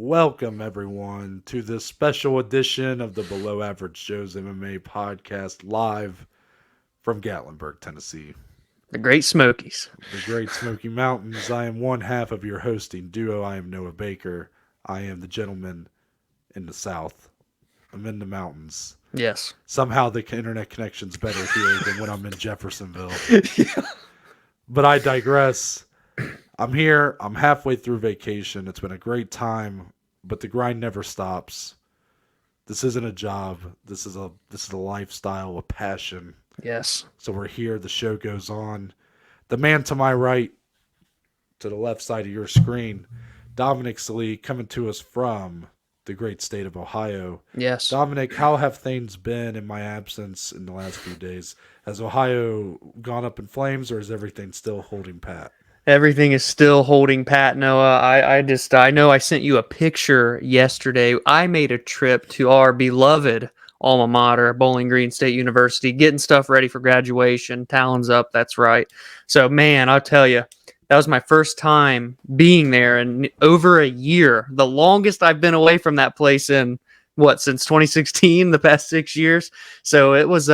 Welcome, everyone, to this special edition of the Below Average Joe's MMA podcast, live from Gatlinburg, Tennessee. The Great Smokies. The Great Smoky Mountains. I am one half of your hosting duo. I am Noah Baker. I am the gentleman in the South. I'm in the mountains. Yes. Somehow the internet connection's better here than when I'm in Jeffersonville. Yeah. But I digress. I'm here. I'm halfway through vacation. It's been a great time, but the grind never stops. This isn't a job. This is a lifestyle, a passion. Yes. So we're here. The show goes on. The man to my right, to the left side of your screen, Dominic Salikhov, coming to us from the great state of Ohio. Yes. Dominic, how have things been in my absence in the last few days? Has Ohio gone up in flames, or is everything still holding pat? Everything is still holding pat, Noah. I know I sent you a picture yesterday. I made a trip to our beloved alma mater, Bowling Green State University, getting stuff ready for graduation. Talons up, that's right. So, man, I'll tell you, that was my first time being there in over a year. The longest I've been away from that place in, since 2016, the past 6 years. So it was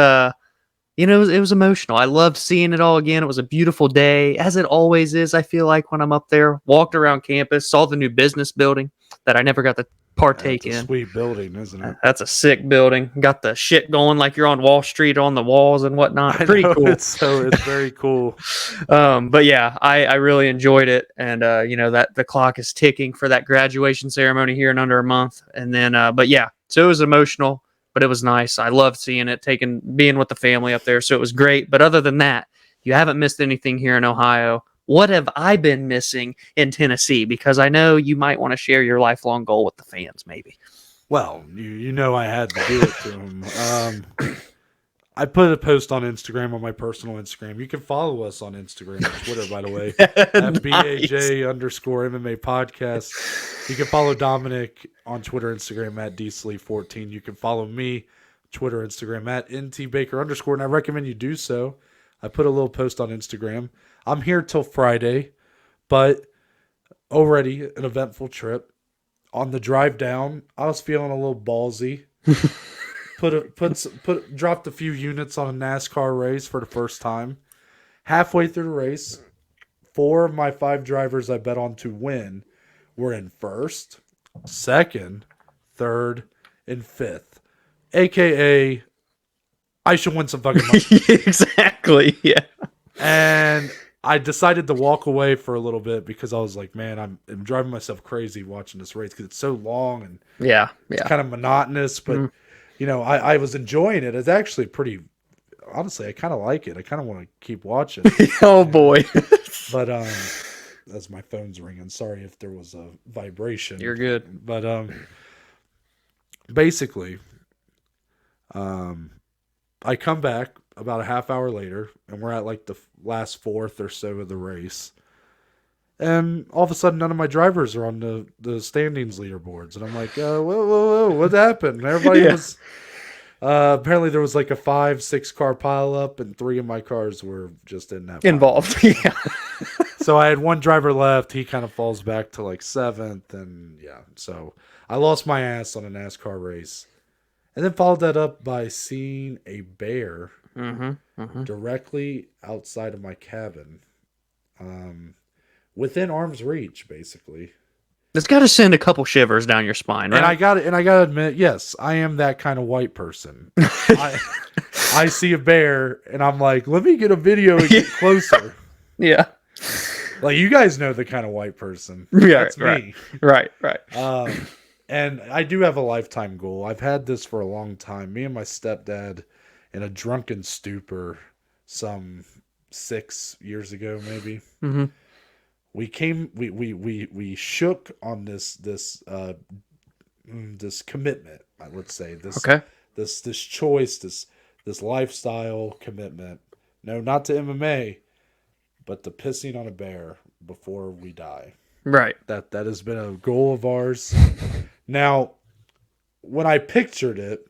it was emotional. I loved seeing it all again. It was a beautiful day, as it always is, I feel like, when I'm up there. Walked around campus, saw the new business building that I never got to partake in. It's a sweet building, isn't it? That's a sick building. Got the shit going like you're on Wall Street on the walls and whatnot. Pretty cool. It's very cool. But yeah, I really enjoyed it. And, that the clock is ticking for that graduation ceremony here in under a month. And then, but yeah, so it was emotional. But it was nice. I loved seeing it, being with the family up there. So it was great. But other than that, you haven't missed anything here in Ohio. What have I been missing in Tennessee? Because I know you might want to share your lifelong goal with the fans, maybe. Well, you know I had to do it to him. I put a post on Instagram, on my personal Instagram. You can follow us on Instagram and Twitter, by the way, at BAJ_MMA podcast. You can follow Dominic on Twitter, Instagram at DSleep14. You can follow me, Twitter, Instagram at NTBaker_, and I recommend you do so. I put a little post on Instagram. I'm here till Friday, but already an eventful trip. On the drive down, I was feeling a little ballsy. Dropped a few units on a NASCAR race for the first time. Halfway through the race, 4 of my 5 drivers I bet on to win were in first, second, third, and fifth. AKA, I should win some fucking money. Exactly, yeah. And I decided to walk away for a little bit because I was like, man, I'm driving myself crazy watching this race because it's so long and it's kind of monotonous, but I was enjoying it. It's actually pretty, honestly, I kind of like it. I kind of want to keep watching. Oh, boy. But as my phone's ringing, sorry if there was a vibration. You're good. But basically, I come back about a half hour later, and we're at like the last fourth or so of the race. And all of a sudden, none of my drivers are on the standings leaderboards. And I'm like, whoa, what happened? And everybody was... apparently, there was like a 5-6 car pileup, and 3 of my cars were just in that involved. Yeah. So I had one driver left. He kind of falls back to like 7th. And yeah, so I lost my ass on a NASCAR race. And then followed that up by seeing a bear directly outside of my cabin. Within arm's reach, basically. It's got to send a couple shivers down your spine, right? And I got to admit, yes, I am that kind of white person. I see a bear, and I'm like, let me get a video and get closer. Yeah. Like, you guys know the kind of white person. Yeah, That's me. Right. And I do have a lifetime goal. I've had this for a long time. Me and my stepdad, in a drunken stupor, some 6 years ago, maybe. Mm-hmm. We shook on this commitment. Let's say this choice, this lifestyle commitment. No, not to MMA, but to pissing on a bear before we die. Right. That has been a goal of ours. Now, when I pictured it,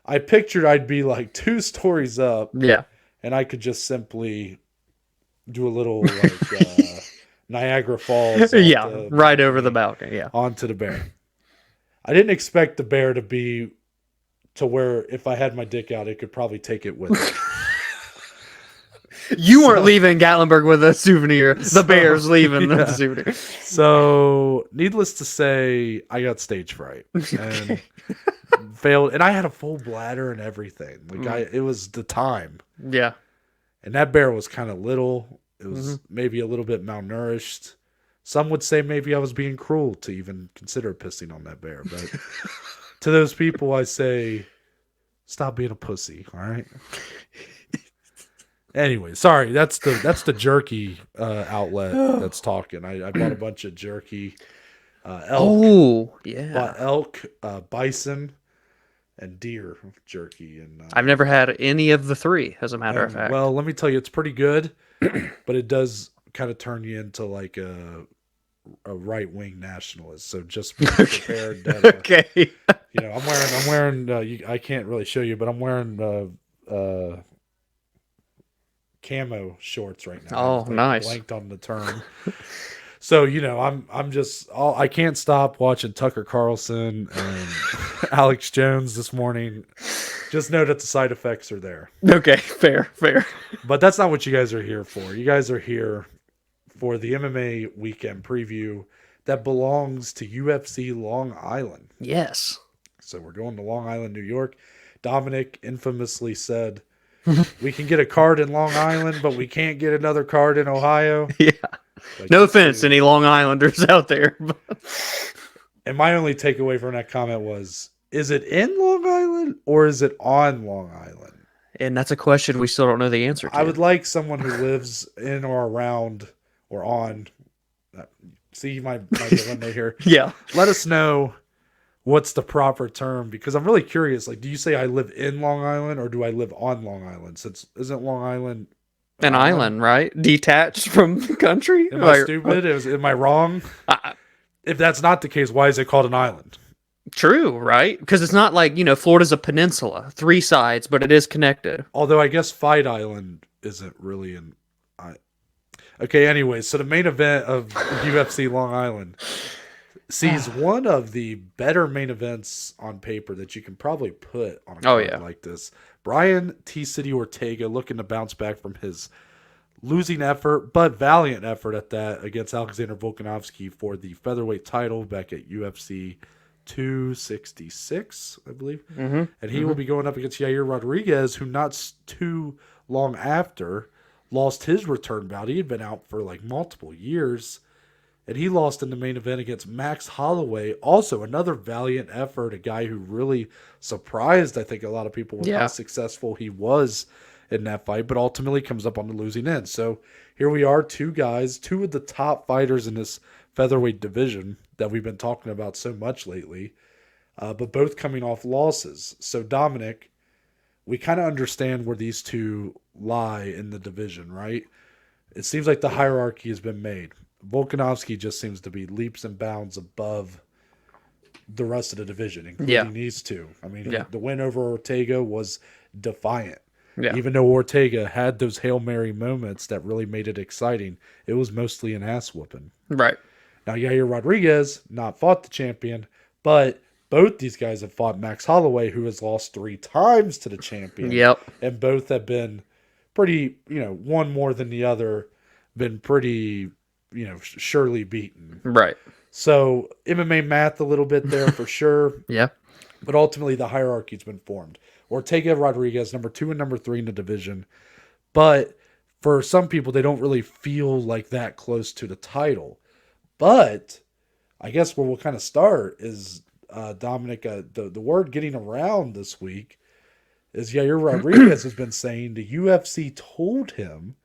I'd be like 2 stories up. Yeah. And I could just simply do a little Niagara Falls. Yeah, right over the balcony. Yeah. Onto the bear. I didn't expect the bear to be to where if I had my dick out, it could probably take it with it. You weren't leaving Gatlinburg with a souvenir. The bear's leaving the souvenir. So, needless to say, I got stage fright and failed. And I had a full bladder and everything. It was the time. Yeah. And that bear was kind of little. It was maybe a little bit malnourished. Some would say maybe I was being cruel to even consider pissing on that bear. But to those people, I say, stop being a pussy, all right? Anyway, sorry, that's the jerky outlet that's talking. I bought a bunch of jerky. Elk. Oh, yeah. Bought elk, bison, and deer jerky. And I've never had any of the three, as a matter of fact. Well, let me tell you, it's pretty good, but it does kind of turn you into like a right-wing nationalist. So just be prepared. That, okay. You know, I'm wearing. I can't really show you, but I'm wearing camo shorts right now. Oh, nice. Blanked on the term. So, you know, I can't stop watching Tucker Carlson and Alex Jones this morning. Just know that the side effects are there. Okay, fair. But that's not what you guys are here for. You guys are here for the MMA weekend preview that belongs to UFC Long Island. Yes. So we're going to Long Island, New York. Dominic infamously said, we can get a card in Long Island, but we can't get another card in Ohio. Yeah. No offense to any Long Islanders out there. And my only takeaway from that comment was, is it in Long Island or is it on Long Island? And that's a question we still don't know the answer to. I would like someone who lives in or around or on. See my dilemma here. Yeah. Let us know what's the proper term, because I'm really curious. Like, do you say I live in Long Island or do I live on Long Island? Since isn't Long Island an island, right? Detached from the country? Am I stupid? Am I wrong? If that's not the case, why is it called an island? True, right? Because it's not like, Florida's a peninsula, 3 sides, but it is connected. Although I guess Fight Island isn't really an. Okay, anyway, so the main event of UFC Long Island sees one of the better main events on paper that you can probably put on a card like this. Brian T. City Ortega looking to bounce back from his losing effort, but valiant effort at that, against Alexander Volkanovski for the featherweight title back at UFC 266, I believe. And he will be going up against Yair Rodriguez, who not too long after lost his return bout. He had been out for like multiple years. And he lost in the main event against Max Holloway. Also, another valiant effort. A guy who really surprised, I think, a lot of people with how successful he was in that fight, but ultimately comes up on the losing end. So here we are, two guys, two of the top fighters in this featherweight division that we've been talking about so much lately, but both coming off losses. So, Dominic, we kind of understand where these two lie in the division, right? It seems like the hierarchy has been made. Volkanovski just seems to be leaps and bounds above the rest of the division, including these two. I mean, the win over Ortega was defiant. Yeah. Even though Ortega had those Hail Mary moments that really made it exciting, it was mostly an ass whooping. Right. Now, Yair Rodriguez not fought the champion, but both these guys have fought Max Holloway, who has lost 3 times to the champion. Yep. And both have been pretty, one more than the other, been pretty, surely beaten. Right. So MMA math a little bit there for sure. Yeah. But ultimately the hierarchy's been formed. Ortega Rodriguez, number 2 and number 3 in the division. But for some people, they don't really feel like that close to the title. But I guess where we'll kind of start is, Dominic, the word getting around this week is Yair Rodriguez has been saying the UFC told him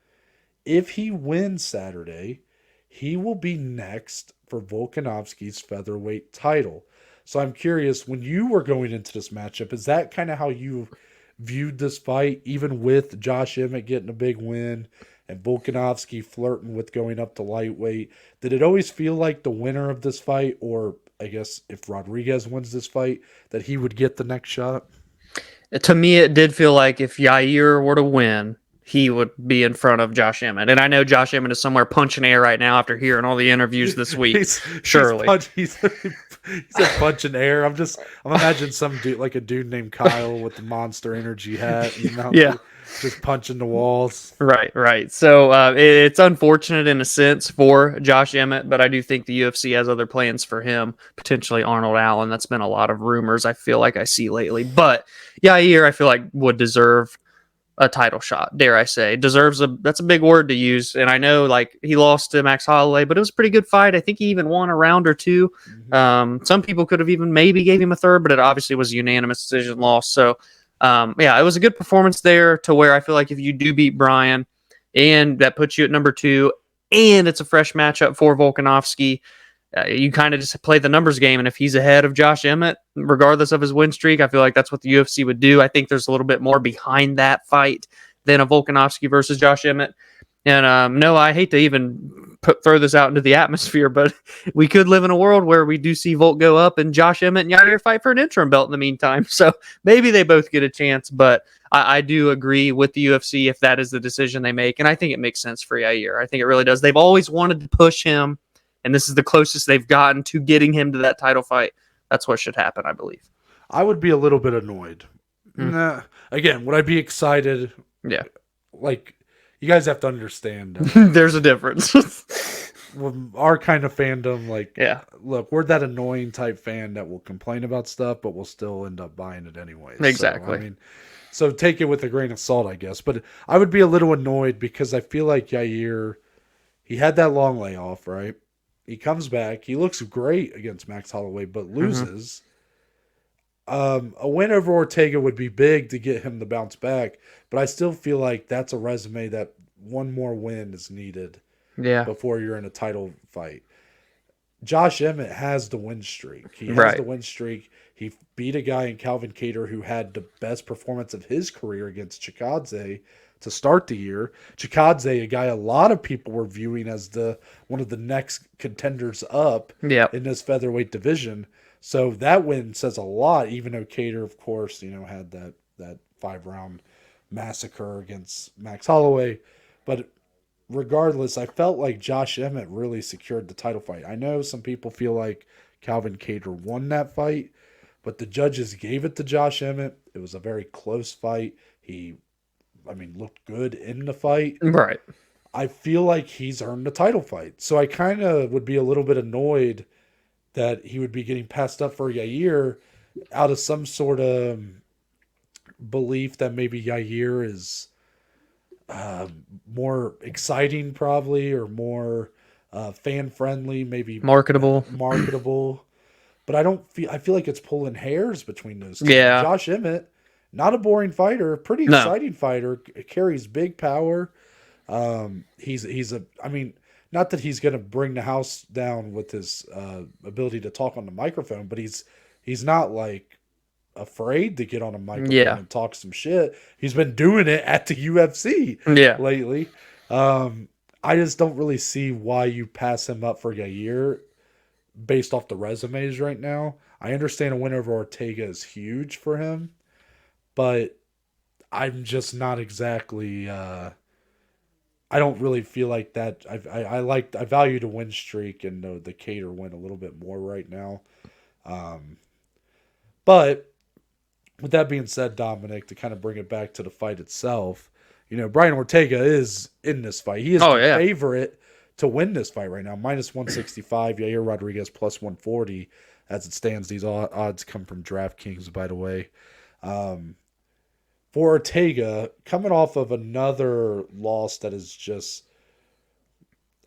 if he wins Saturday, he will be next for Volkanovski's featherweight title. So I'm curious, when you were going into this matchup, is that kind of how you viewed this fight, even with Josh Emmett getting a big win and Volkanovski flirting with going up to lightweight? Did it always feel like the winner of this fight, or I guess if Rodriguez wins this fight, that he would get the next shot? To me, it did feel like if Yair were to win, he would be in front of Josh Emmett. And I know Josh Emmett is somewhere punching air right now after hearing all the interviews this week. Surely. He's punching air. I'm imagining some dude, like a dude named Kyle with the Monster Energy hat, Yeah. just punching the walls. Right. So it's unfortunate in a sense for Josh Emmett, but I do think the UFC has other plans for him, potentially Arnold Allen. That's been a lot of rumors I feel like I see lately. But Yair, I feel like would deserve a title shot, dare I say. That's a big word to use. And I know like he lost to Max Holloway, but it was a pretty good fight. I think he even won a round or two. Mm-hmm. Some people could have even maybe gave him a third, but it obviously was a unanimous decision loss. So it was a good performance there to where I feel like if you do beat Brian and that puts you at number 2 and it's a fresh matchup for Volkanovski, you kind of just play the numbers game. And if he's ahead of Josh Emmett, regardless of his win streak, I feel like that's what the UFC would do. I think there's a little bit more behind that fight than a Volkanovski versus Josh Emmett. And no, I hate to even throw this out into the atmosphere, but we could live in a world where we do see Volk go up and Josh Emmett and Yair fight for an interim belt in the meantime. So maybe they both get a chance, but I do agree with the UFC if that is the decision they make. And I think it makes sense for Yair. I think it really does. They've always wanted to push him, and this is the closest they've gotten to getting him to that title fight. That's what should happen, I believe. I would be a little bit annoyed. Again, would I be excited? Yeah. Like, you guys have to understand. There's a difference. With our kind of fandom, like, Yeah. Look, we're that annoying type fan that will complain about stuff, but will still end up buying it anyway. Exactly. So take it with a grain of salt, I guess. But I would be a little annoyed because I feel like Yair, he had that long layoff, right? He comes back. He looks great against Max Holloway, but loses. A win over Ortega would be big to get him to bounce back, but I still feel like that's a resume that one more win is needed before you're in a title fight. Josh Emmett has the win streak. He has the win streak. He beat a guy in Calvin Kattar who had the best performance of his career against Chikadze to start the year. Chikadze, a guy a lot of people were viewing as one of the next contenders up in this featherweight division. So that win says a lot, even though Kattar, of course, had that 5-round massacre against Max Holloway. But regardless, I felt like Josh Emmett really secured the title fight. I know some people feel like Calvin Kattar won that fight, but the judges gave it to Josh Emmett. It was a very close fight. He looked good in the fight. Right. I feel like he's earned the title fight. So I kind of would be a little bit annoyed that he would be getting passed up for Yair out of some sort of belief that maybe Yair is more exciting probably, or more fan-friendly, maybe marketable. But I feel like it's pulling hairs between those two. Yeah. Josh Emmett, not a boring fighter, pretty exciting fighter, carries big power. Not that he's going to bring the house down with his ability to talk on the microphone, but he's not like afraid to get on a microphone and talk some shit. He's been doing it at the UFC lately. I just don't really see why you pass him up for Yair based off the resumes right now. I understand a win over Ortega is huge for him, but I'm just not exactly I don't really feel like that. I value the win streak and the Kattar win a little bit more right now. But with that being said, Dominic, to kind of bring it back to the fight itself, Brian Ortega is in this fight. He is the favorite to win this fight right now. Minus 165, Yair Rodriguez plus 140 as it stands. These odds come from DraftKings, by the way. For Ortega, coming off of another loss that is just,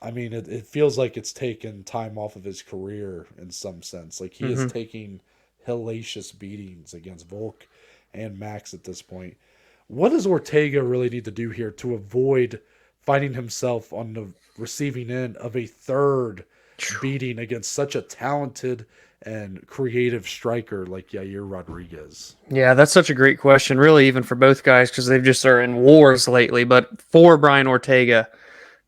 it feels like it's taken time off of his career in some sense. Like he is taking hellacious beatings against Volk and Max at this point. What does Ortega really need to do here to avoid finding himself on the receiving end of a third beating against such a talented and creative striker like Yair Rodriguez? Yeah, that's such a great question, really, even for both guys, because they've just are in wars lately. But for Brian Ortega,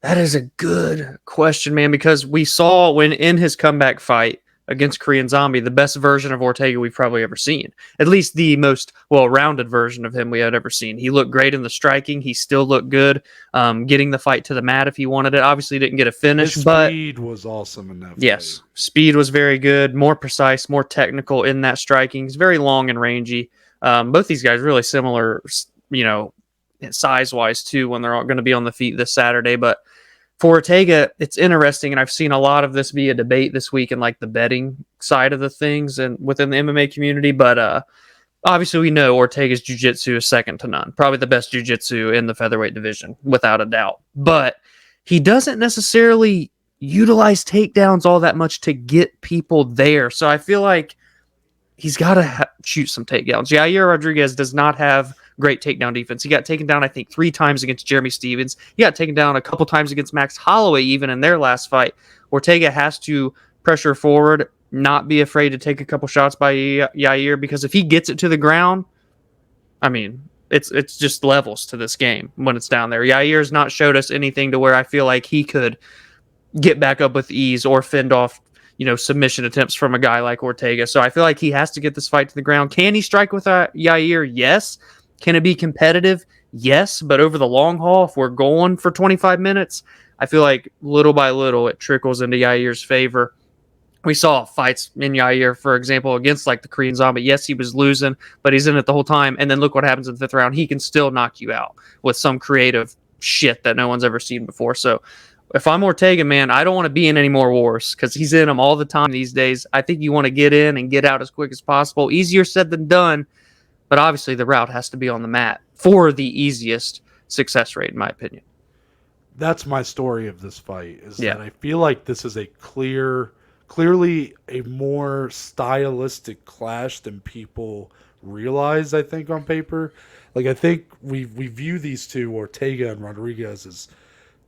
that is a good question, man, because we saw when in his comeback fight against Korean Zombie, the best version of Ortega we've probably ever seen. At least the most well-rounded version of him we had ever seen. He looked great in the striking. He still looked good, getting the fight to the mat if he wanted it. Obviously, didn't get a finish, His but speed was awesome in that yes, fight. speed was very good, more precise, more technical in that striking. He's very long and rangy. Both these guys really similar, size-wise too when they're all going to be on the feet this Saturday, but for Ortega, it's interesting, and I've seen a lot of this be a debate this week in like the betting side of the things and within the MMA community. But obviously, we know Ortega's jiu-jitsu is second to none, probably the best jiu-jitsu in the featherweight division, without a doubt. But he doesn't necessarily utilize takedowns all that much to get people there. So I feel like he's got to shoot some takedowns. Yair Rodriguez does not have great takedown defense. He got taken down, I think, 3 times against Jeremy Stevens. He got taken down a couple times against Max Holloway, even in their last fight. Ortega has to pressure forward, not be afraid to take a couple shots by Yair, because if he gets it to the ground, I mean, it's just levels to this game when it's down there. Yair's not showed us anything to where I feel like he could get back up with ease or fend off submission attempts from a guy like Ortega. So I feel like he has to get this fight to the ground. Can he strike with Yair? Yes. Can it be competitive? Yes. But over the long haul, if we're going for 25 minutes, I feel like little by little it trickles into Yair's favor. We saw fights in Yair, for example, against like the Korean Zombie. Yes, he was losing, but he's in it the whole time. And then look what happens in the 5th round. He can still knock you out with some creative shit that no one's ever seen before. So if I'm Ortega, man, I don't want to be in any more wars because he's in them all the time these days. I think you want to get in and get out as quick as possible. Easier said than done, but obviously the route has to be on the mat for the easiest success rate, in my opinion. That's my story of this fight, is that I feel like this is a clearly a more stylistic clash than people realize, I think, on paper. Like, I think we view these two, Ortega and Rodriguez, as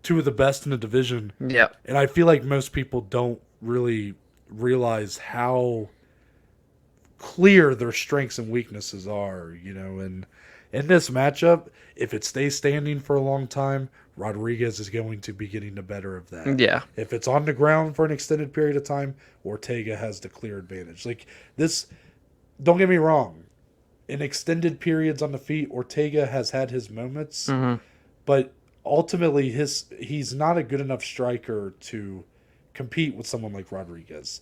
two of the best in the division. Yeah. And I feel like most people don't really realize how clear their strengths and weaknesses are, and in this matchup, if it stays standing for a long time, Rodriguez is going to be getting the better of that. Yeah. If it's on the ground for an extended period of time, Ortega has the clear advantage. Like this, don't get me wrong, in extended periods on the feet, Ortega has had his moments, but ultimately he's not a good enough striker to compete with someone like Rodriguez.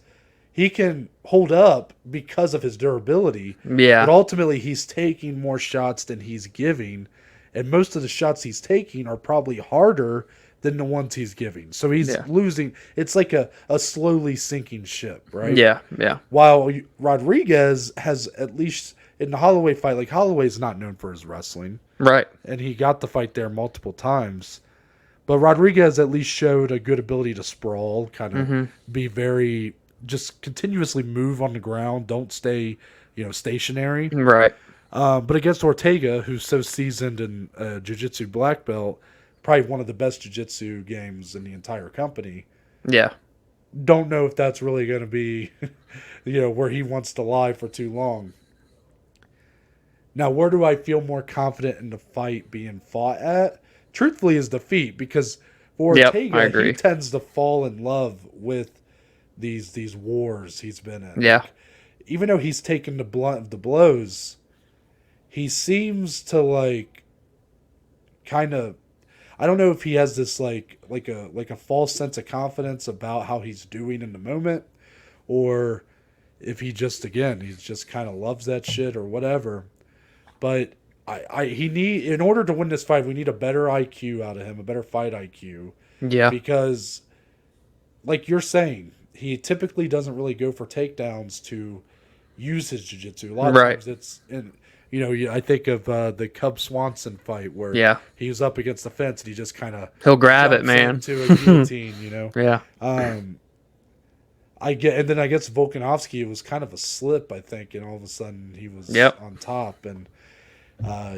He can hold up because of his durability, but ultimately he's taking more shots than he's giving, and most of the shots he's taking are probably harder than the ones he's giving. So he's losing. It's like a slowly sinking ship, right? Yeah. While Rodriguez has, at least in the Holloway fight, like Holloway's not known for his wrestling. Right. And he got the fight there multiple times. But Rodriguez at least showed a good ability to sprawl, kind of be very, just continuously move on the ground, don't stay, stationary. Right. But against Ortega, who's so seasoned in jiu-jitsu black belt, probably one of the best jiu-jitsu games in the entire company. Yeah. Don't know if that's really going to be, where he wants to lie for too long. Now, where do I feel more confident in the fight being fought at? Truthfully, is the feet, because for Ortega, he tends to fall in love with these wars he's been in. Yeah. Like, even though he's taken the blunt of the blows, he seems to kind of, I don't know if he has this like a false sense of confidence about how he's doing in the moment, or if he just kind of loves that shit or whatever. But in order to win this fight, we need a better IQ out of him, a better fight IQ. Yeah. Because, like you're saying, he typically doesn't really go for takedowns to use his jiu-jitsu. A lot of times it's in, I think of the Cub Swanson fight where he was up against the fence and he just kind of he'll grab it, man, into a guillotine. Yeah. And then I guess Volkanovski, it was kind of a slip, I think, and all of a sudden he was on top. And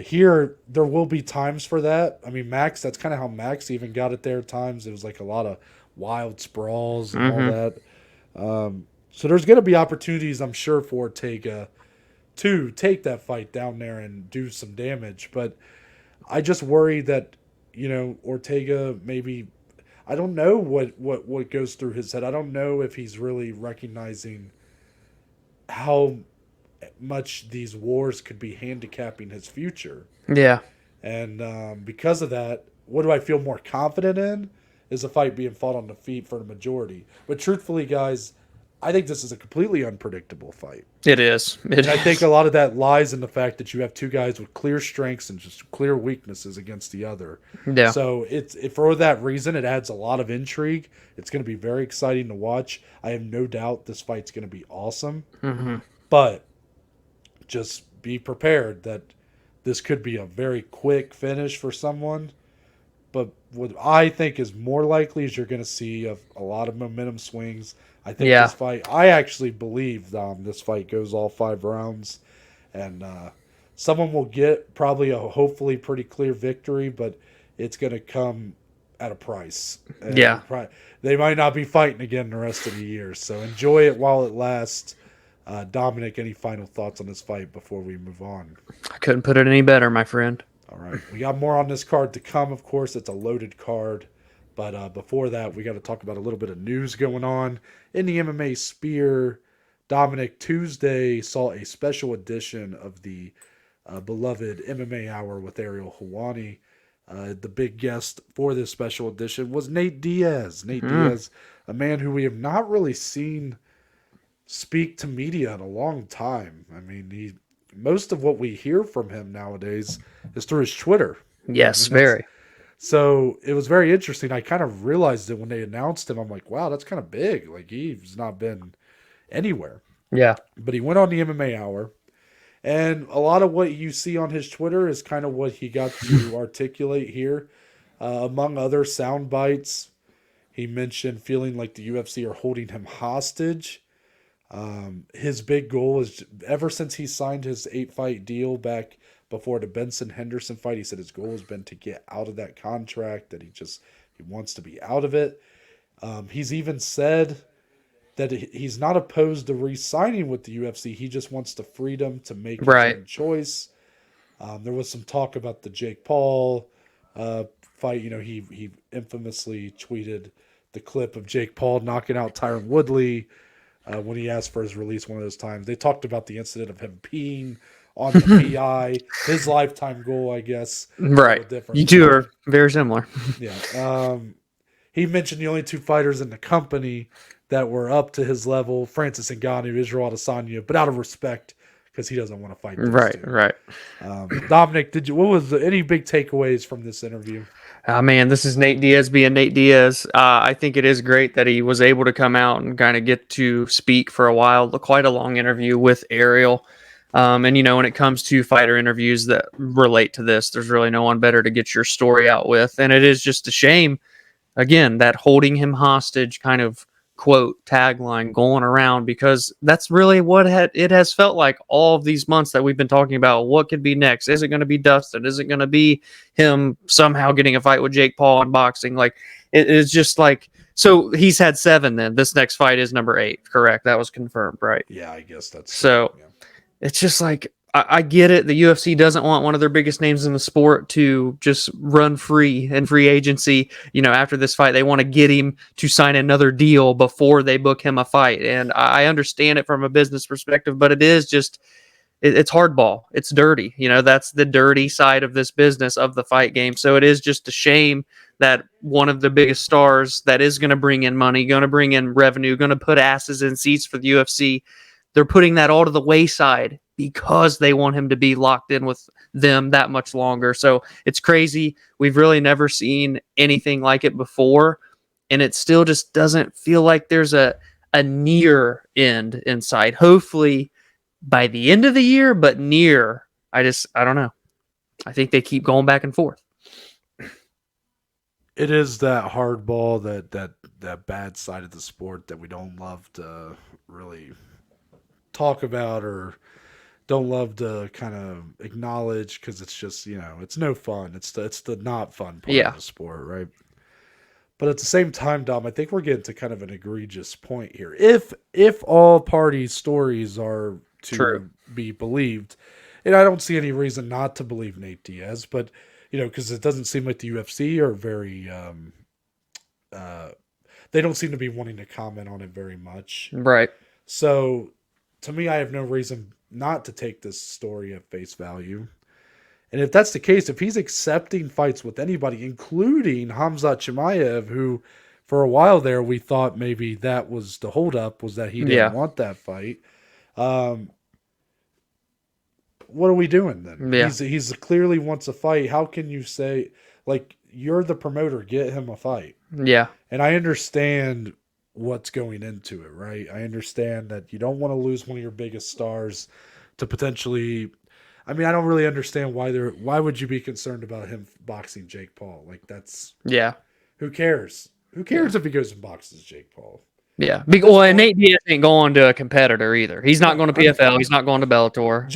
here there will be times for that. I mean, Max, that's kind of how Max even got it there at times. It was like a lot of wild sprawls and all that. So there's going to be opportunities, I'm sure, for Ortega to take that fight down there and do some damage. But I just worry that, Ortega maybe, I don't know what goes through his head. I don't know if he's really recognizing how much these wars could be handicapping his future. Yeah. And because of that, what do I feel more confident in? Is a fight being fought on the feet for the majority. But truthfully, guys, I think this is a completely unpredictable fight. It is. And I think a lot of that lies in the fact that you have two guys with clear strengths and just clear weaknesses against the other. Yeah. So for that reason, it adds a lot of intrigue. It's going to be very exciting to watch. I have no doubt this fight's going to be awesome. Mm-hmm. But just be prepared that this could be a very quick finish for someone. But what I think is more likely is you're going to see a lot of momentum swings. I think this fight, I actually believe this fight goes all 5 rounds. And someone will get probably a hopefully pretty clear victory, but it's going to come at a price. And they might not be fighting again the rest of the year. So enjoy it while it lasts. Dominic, any final thoughts on this fight before we move on? I couldn't put it any better, my friend. All right. We got more on this card to come, of course. It's a loaded card. But before that, we got to talk about a little bit of news going on in the MMA sphere. Dominic, Tuesday saw a special edition of the beloved MMA Hour with Ariel Helwani. The big guest for this special edition was Nate Diaz. Nate Diaz, a man who we have not really seen speak to media in a long time. I mean, most of what we hear from him nowadays is through his Twitter. Yes, very. So it was very interesting. I kind of realized it when they announced him. I'm like, wow, that's kind of big. Like, he's not been anywhere. Yeah. But he went on the MMA Hour. And a lot of what you see on his Twitter is kind of what he got to articulate here. Among other sound bites, he mentioned feeling like the UFC are holding him hostage. His big goal is, ever since he signed his 8-fight deal back before the Benson Henderson fight, he said his goal has been to get out of that contract, that he wants to be out of it. He's even said that he's not opposed to re-signing with the UFC. He just wants the freedom to make his own choice. There was some talk about the Jake Paul fight. You know, he infamously tweeted the clip of Jake Paul knocking out Tyron Woodley when he asked for his release one of those times. They talked about the incident of him peeing on the PI, his lifetime goal, I guess. Right. You two are very similar. Yeah. He mentioned the only 2 fighters in the company that were up to his level, Francis Ngannou, Israel Adesanya, but out of respect, because he doesn't want to fight those two. Right. Dominic, what was any big takeaways from this interview? Man, this is Nate Diaz being Nate Diaz. I think it is great that he was able to come out and kind of get to speak for a while. Quite a long interview with Ariel. And, you know, when it comes to fighter interviews that relate to this, there's really no one better to get your story out with. And it is just a shame, again, that holding him hostage kind of quote tagline going around, because that's really what it has felt like all of these months that we've been talking about. What could be next? Is it going to be Dustin? Is it going to be him somehow getting a fight with Jake Paul in boxing? Like, it is just like, so he's had 7 then. This next fight is number 8, correct? That was confirmed, right? Yeah, I guess that's so. Yeah. It's just like, I get it. The UFC doesn't want one of their biggest names in the sport to just run free in free agency. You know, after this fight, they want to get him to sign another deal before they book him a fight. And I understand it from a business perspective, but it is just, it's hardball. It's dirty. You know, that's the dirty side of this business of the fight game. So it is just a shame that one of the biggest stars that is going to bring in money, going to bring in revenue, going to put asses in seats for the UFC, they're putting that all to the wayside because they want him to be locked in with them that much longer. So it's crazy. We've really never seen anything like it before. And it still just doesn't feel like there's a near end in sight. Hopefully by the end of the year, but near, I don't know. I think they keep going back and forth. It is that hardball, that bad side of the sport that we don't love to really talk about or don't love to kind of acknowledge, because it's just, you know, it's no fun. It's the not fun part of the sport, right? But at the same time, Dom, I think we're getting to kind of an egregious point here. If all parties' stories are to be believed, and I don't see any reason not to believe Nate Diaz, but, you know, because it doesn't seem like the UFC are very they don't seem to be wanting to comment on it very much. Right. So, to me, I have no reason not to take this story at face value. And if that's the case, if he's accepting fights with anybody, including Khamzat Chimaev, who for a while there we thought maybe that was the holdup, was that he didn't want that fight. What are we doing then? Yeah. He's clearly wants a fight. How can you say, like, you're the promoter, get him a fight? Yeah. And I understand what's going into it, right? I understand that you don't want to lose one of your biggest stars to potentially. I mean, I don't really understand why would you be concerned about him boxing Jake Paul? Like, that's who cares? Who cares if he goes and boxes Jake Paul? Yeah. And Nate Diaz ain't going to a competitor either. He's not going to PFL. He's not going to Bellator.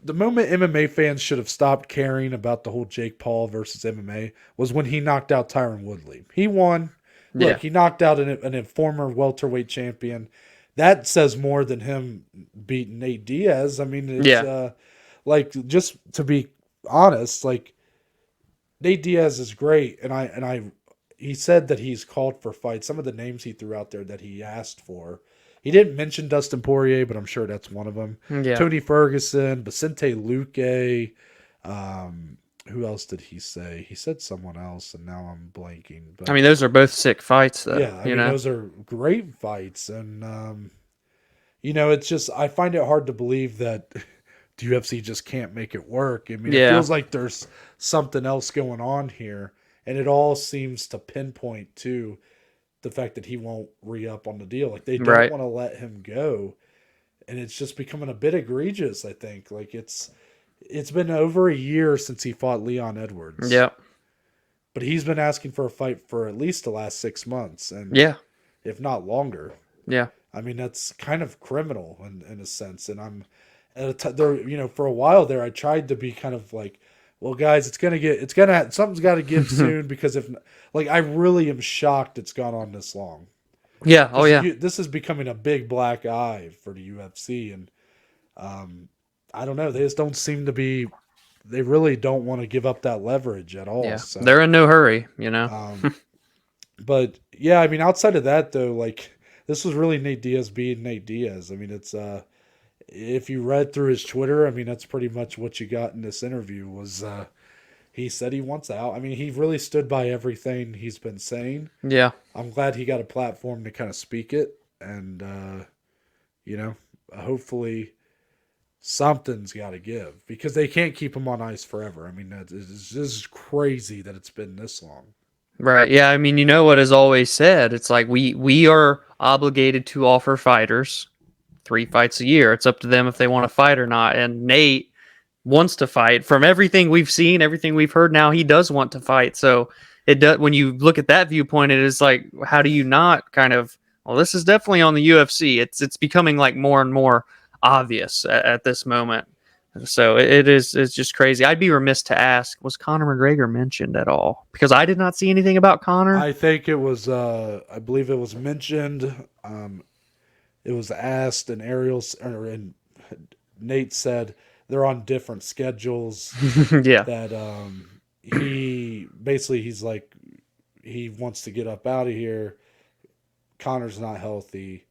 The moment MMA fans should have stopped caring about the whole Jake Paul versus MMA was when he knocked out Tyron Woodley. He won. Look, he knocked out an former welterweight champion. That says more than him beating Nate Diaz. I mean, it's like, just to be honest, like, Nate Diaz is great, and he said that he's called for fights. Some of the names he threw out there that he asked for, he didn't mention Dustin Poirier, but I'm sure that's one of them. Yeah. Tony Ferguson, Vicente Luque. Who else did he say? He said someone else, and now I'm blanking. But I mean, those are both sick fights, though. yeah, I mean, those are great fights, and it's just, I find it hard to believe that the UFC just can't make it work. I mean, it feels like there's something else going on here, and it all seems to pinpoint to the fact that he won't re-up on the deal. Like, they don't want to let him go, and it's just becoming a bit egregious, I think. Like, it's been over a year since he fought Leon Edwards. Yeah. But he's been asking for a fight for at least the last 6 months, and if not longer. Yeah. I mean, that's kind of criminal in a sense. And I'm there, for a while there, I tried to be kind of like, well, guys, something's got to give soon, because I really am shocked it's gone on this long. Yeah. Oh yeah. This is becoming a big black eye for the UFC, and I don't know. They just don't seem to be. They really don't want to give up that leverage at all. Yeah. So. They're in no hurry, But yeah, I mean, outside of that though, like, this was really Nate Diaz being Nate Diaz. I mean, it's if you read through his Twitter, I mean, that's pretty much what you got in this interview. Was he said he wants out. I mean, he really stood by everything he's been saying. Yeah. I'm glad he got a platform to kind of speak it, and hopefully something's got to give, because they can't keep him on ice forever. I mean, this is crazy that it's been this long. Right. Yeah. I mean, what is always said. It's like we are obligated to offer fighters 3 fights a year. It's up to them if they want to fight or not. And Nate wants to fight. From everything we've seen, everything we've heard now, he does want to fight. So it does. When you look at that viewpoint, it is like, how do you not kind of? Well, this is definitely on the UFC. It's becoming like more and more obvious at this moment. So it's just crazy. I'd be remiss to ask, was Conor McGregor mentioned at all? Because I did not see anything about Conor. I think it was, I believe it was mentioned. It was asked, and and Nate said they're on different schedules. Yeah. That he's like, he wants to get up out of here. Conor's not healthy.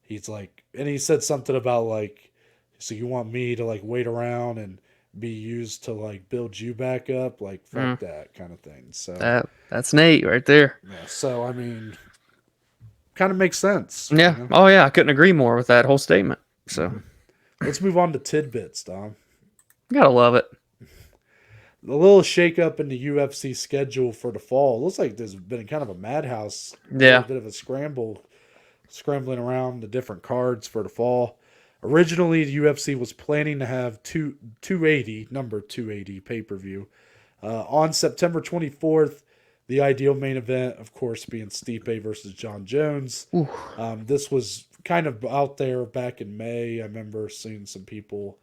He's like, and he said something about like, so you want me to like wait around and be used to like build you back up? Like, fuck that kind of thing. So that's Nate right there. Yeah. So I mean, kind of makes sense. Yeah. Oh yeah. I couldn't agree more with that whole statement. So let's move on to tidbits, Dom. Gotta love it. A little shakeup in the UFC schedule for the fall. Looks like there's been kind of a madhouse. Yeah. A bit of a scrambling around the different cards for the fall. Originally, the UFC was planning to have 280, number 280 pay-per-view. On September 24th, the ideal main event, of course, being Stipe versus John Jones. This was kind of out there back in May. I remember seeing some people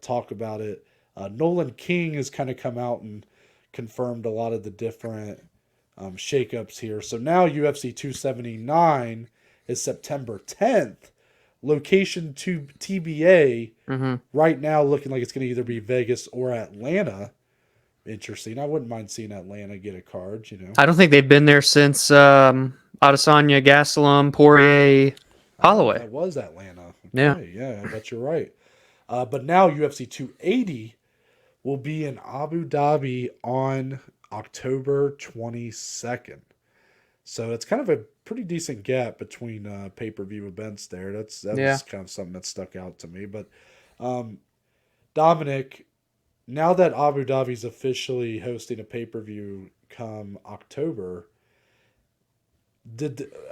talk about it. Nolan King has kind of come out and confirmed a lot of the different shakeups here. So now UFC 279 is September 10th. Location to TBA right now looking like it's going to either be Vegas or Atlanta. Interesting. I wouldn't mind seeing Atlanta get a card, you know. I don't think they've been there since Adesanya, Gastelum, Poirier, Oh, Holloway. that was Atlanta. Yeah. Okay, yeah, I bet you're right. But now UFC 280 will be in Abu Dhabi on October 22nd. So it's kind of a pretty decent gap between pay-per-view events there. That Yeah. was kind of something that stuck out to me. But Dominic, now that Abu Dhabi's officially hosting a pay-per-view come October,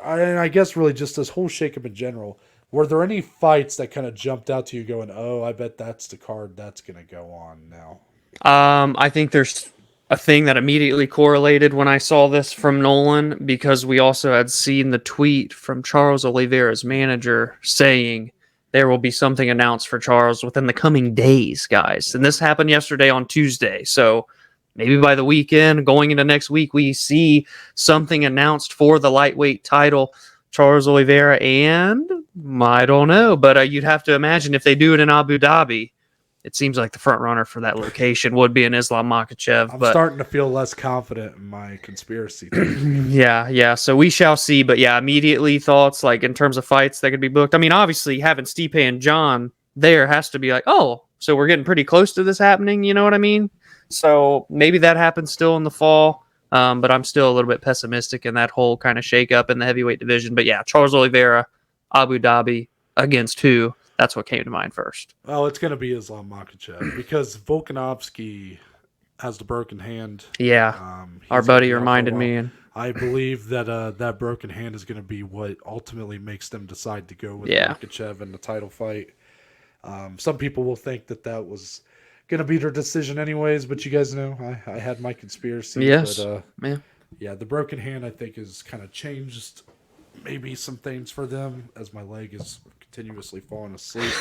I guess really just this whole shakeup in general, were there any fights that kind of jumped out to you going, oh, I bet that's the card that's going to go on now? I think there's a thing that immediately correlated when I saw this from Nolan because we also had seen the tweet from Charles Oliveira's manager saying there will be something announced for Charles within the coming days, guys. And this happened yesterday on Tuesday. So maybe by the weekend, going into next week, we see something announced for the lightweight title. Charles Oliveira and I don't know, but you'd have to imagine if they do it in Abu Dhabi, it seems like the front runner for that location would be an Islam Makhachev. I'm but starting to feel less confident in my conspiracy theory. yeah. So we shall see. But yeah, immediately thoughts like in terms of fights that could be booked. I mean, obviously having Stipe and John there has to be like, oh, so we're getting pretty close to this happening. You know what I mean? So maybe that happens still in the fall. But I'm still a little bit pessimistic in that whole kind of shakeup in the heavyweight division. But yeah, Charles Oliveira, Abu Dhabi against who? That's what came to mind first. Well, it's going to be Islam Makhachev because Volkanovski has the broken hand. Yeah, He's our gonna buddy be out for a reminded while. me. And I believe that that broken hand is going to be what ultimately makes them decide to go with Yeah. Makhachev in the title fight. Some people will think that was going to be their decision anyways, but you guys know I had my conspiracy. Yes. But, Yeah. yeah, the broken hand I think has kind of changed maybe some things for them as my leg is continuously falling asleep.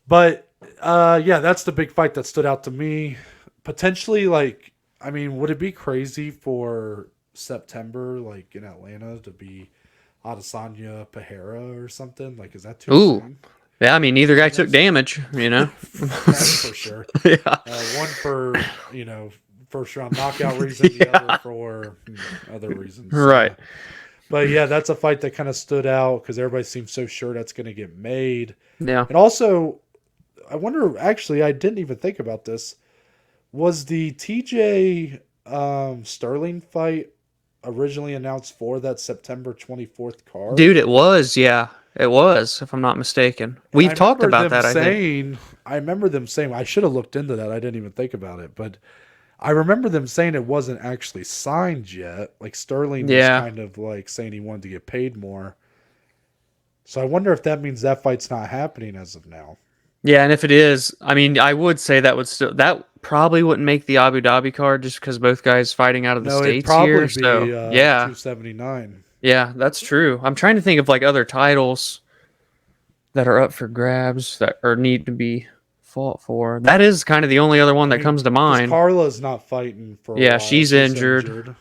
But yeah, that's the big fight that stood out to me. Potentially, like, I mean, would it be crazy for September, like in Atlanta, to be Adesanya Pereira or something? Like, is that too Ooh. soon? Yeah, I mean, neither guy took damage, you know? That's for sure. Yeah. One for, first round knockout reason, the other for other reasons. Right. But yeah, that's a fight that kind of stood out because everybody seems so sure that's going to get made. Yeah. And also, I wonder, actually, I didn't even think about this. Was the TJ Sterling fight originally announced for that September 24th card? Dude, it was. Yeah, it was, if I'm not mistaken. We've talked about that, I think. I remember them saying, I should have looked into that. I didn't even think about it. But I remember them saying it wasn't actually signed yet. Like Sterling was kind of like saying he wanted to get paid more. So I wonder if that means that fight's not happening as of now. Yeah, and if it is, I mean, I would say that probably wouldn't make the Abu Dhabi card just because both guys fighting out of the No, it'd states probably here. be So yeah, 279. yeah, that's true. I'm trying to think of like other titles that are up for grabs that or need to be fought for. That is kind of the only other one that comes to mind. Carla's not fighting for a Yeah, while. she's injured.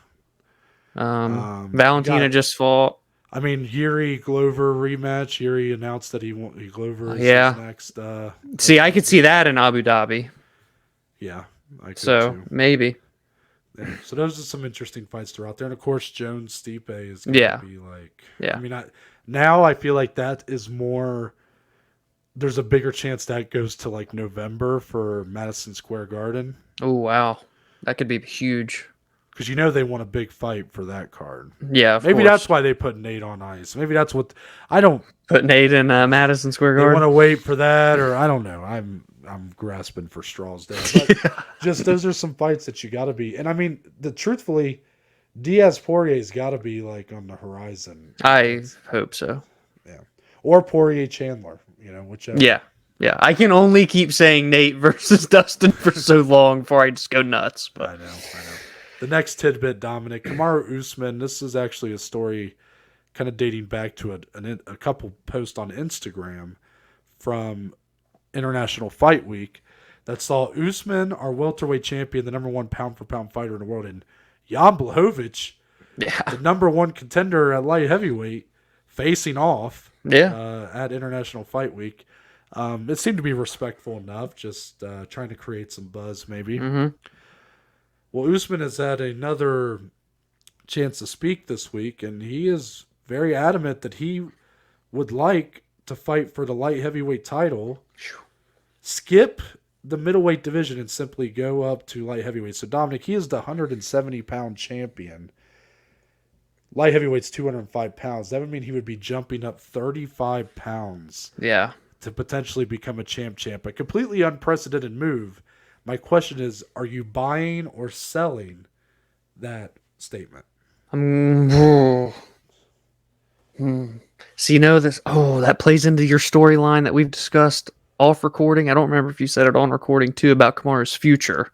Valentina just fought. I mean, Yuri Glover rematch. Yuri announced that Glover is his next. See, I could see that in Abu Dhabi. Yeah, I could so too. Maybe. Yeah, so those are some interesting fights that are out there, and of course, Jones Stipe is going to be like. Yeah. I mean, now I feel like that is more. There's a bigger chance that goes to like November for Madison Square Garden. Oh wow, that could be huge. Because they want a big fight for that card. Yeah, maybe that's why they put Nate on ice. Maybe that's what I don't put Nate in Madison Square Garden. They want to wait for that, or I don't know. I'm grasping for straws there. But just those are some fights that you got to be. And I mean, truthfully, Diaz Poirier's got to be like on the horizon. I hope so. Yeah, or Poirier Chandler. Whichever. Yeah. Yeah, I can only keep saying Nate versus Dustin for so long before I just go nuts. But I know. The next tidbit, Dominic. Kamaru Usman, this is actually a story kind of dating back to a couple posts on Instagram from International Fight Week that saw Usman, our welterweight champion, the number one pound-for-pound fighter in the world, and Jan Blachowicz, the number one contender at light heavyweight, facing off at International Fight Week. It seemed to be respectful enough, just trying to create some buzz, maybe. Mm-hmm. Well, Usman has had another chance to speak this week, and he is very adamant that he would like to fight for the light heavyweight title, skip the middleweight division, and simply go up to light heavyweight. So, Dominic, he is the 170-pound champion. Light heavyweight's 205 pounds. That would mean he would be jumping up 35 pounds Yeah. to potentially become a champ. A completely unprecedented move. My question is, are you buying or selling that statement? So you know this. Oh, that plays into your storyline that we've discussed off recording. I don't remember if you said it on recording too about Kamaru's future.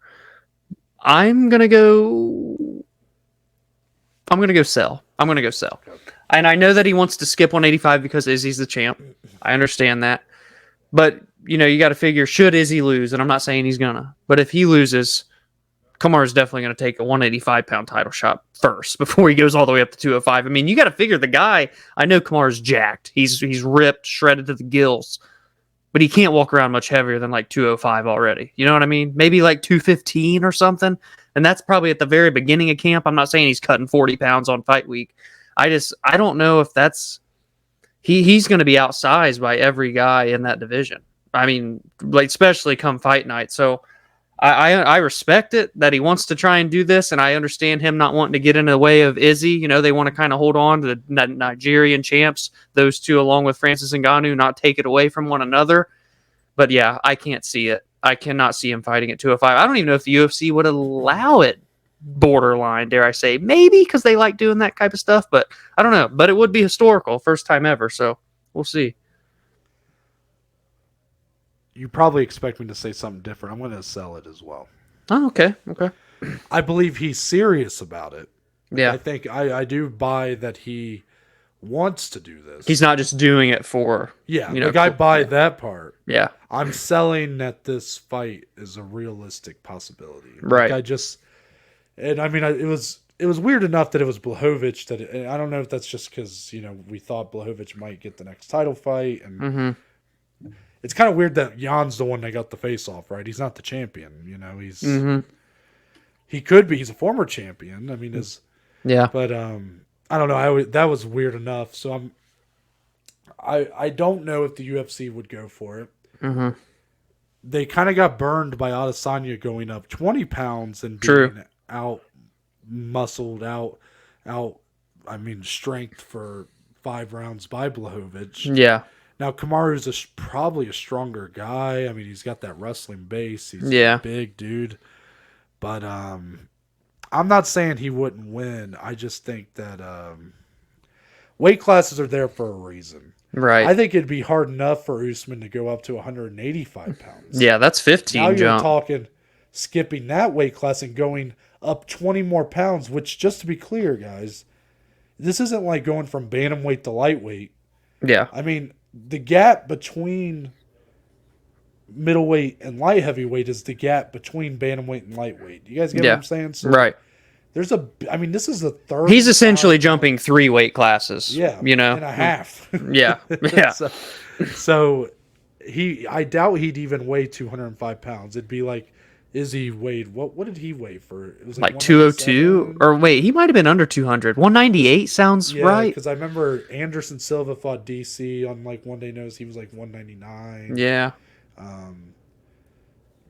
I'm gonna go sell. And I know that he wants to skip 185 because Izzy's the champ. I understand that. But, you know, you got to figure, should Izzy lose? And I'm not saying he's gonna. But if he loses, Kamaru's definitely going to take a 185-pound title shot first before he goes all the way up to 205. I mean, you got to figure the guy, I know Kamaru's jacked. He's ripped, shredded to the gills. But he can't walk around much heavier than like 205 already. You know what I mean? Maybe like 215 or something. And that's probably at the very beginning of camp. I'm not saying he's cutting 40 pounds on fight week. I don't know if that's... He's going to be outsized by every guy in that division. I mean, like especially come fight night. So I respect it that he wants to try and do this, and I understand him not wanting to get in the way of Izzy. You know, they want to kind of hold on to the Nigerian champs, those two along with Francis Ngannou, not take it away from one another. But yeah, I can't see it. I cannot see him fighting at 205. I don't even know if the UFC would allow it. Borderline, dare I say, maybe because they like doing that type of stuff, but I don't know. But it would be historical, first time ever, so we'll see. You probably expect me to say something different. I'm going to sell it as well. Oh, okay. I believe he's serious about it. Yeah. I think I do buy that he wants to do this. He's not just doing it for... Yeah, you know, I buy that part. Yeah. I'm selling that this fight is a realistic possibility. Right. And I mean, it was weird enough that it was Blachowicz. I don't know if that's just because, you know, we thought Blachowicz might get the next title fight. And it's kind of weird that Jan's the one that got the face off, right? He's not the champion. You know, he could be. He's a former champion. I mean, but I don't know. That was weird enough. So I don't know if the UFC would go for it. They kind of got burned by Adesanya going up 20 pounds and being out-muscled, I mean, strength for 5 rounds by Blachowicz. Yeah. Now, Kamaru's probably a stronger guy. I mean, he's got that wrestling base. He's a big dude. But I'm not saying he wouldn't win. I just think that weight classes are there for a reason. Right. I think it'd be hard enough for Usman to go up to 185 pounds. Yeah, that's 15 now you're jump. talking skipping that weight class and going up 20 more pounds, which, just to be clear, guys, this isn't like going from bantamweight to lightweight. Yeah. I mean, the gap between middleweight and light heavyweight is the gap between bantamweight and lightweight. You guys get what I'm saying? So right. This is the third. He's essentially jumping 3 weight classes. Yeah. You know? And a half. Yeah. Yeah. so I doubt he'd even weigh 205 pounds. It'd be like, Izzy weighed, what did he weigh for? It was like 202? Or wait, he might have been under 200. 198 sounds right. Because I remember Anderson Silva fought DC on like One Day Knows. He was like 199. Yeah.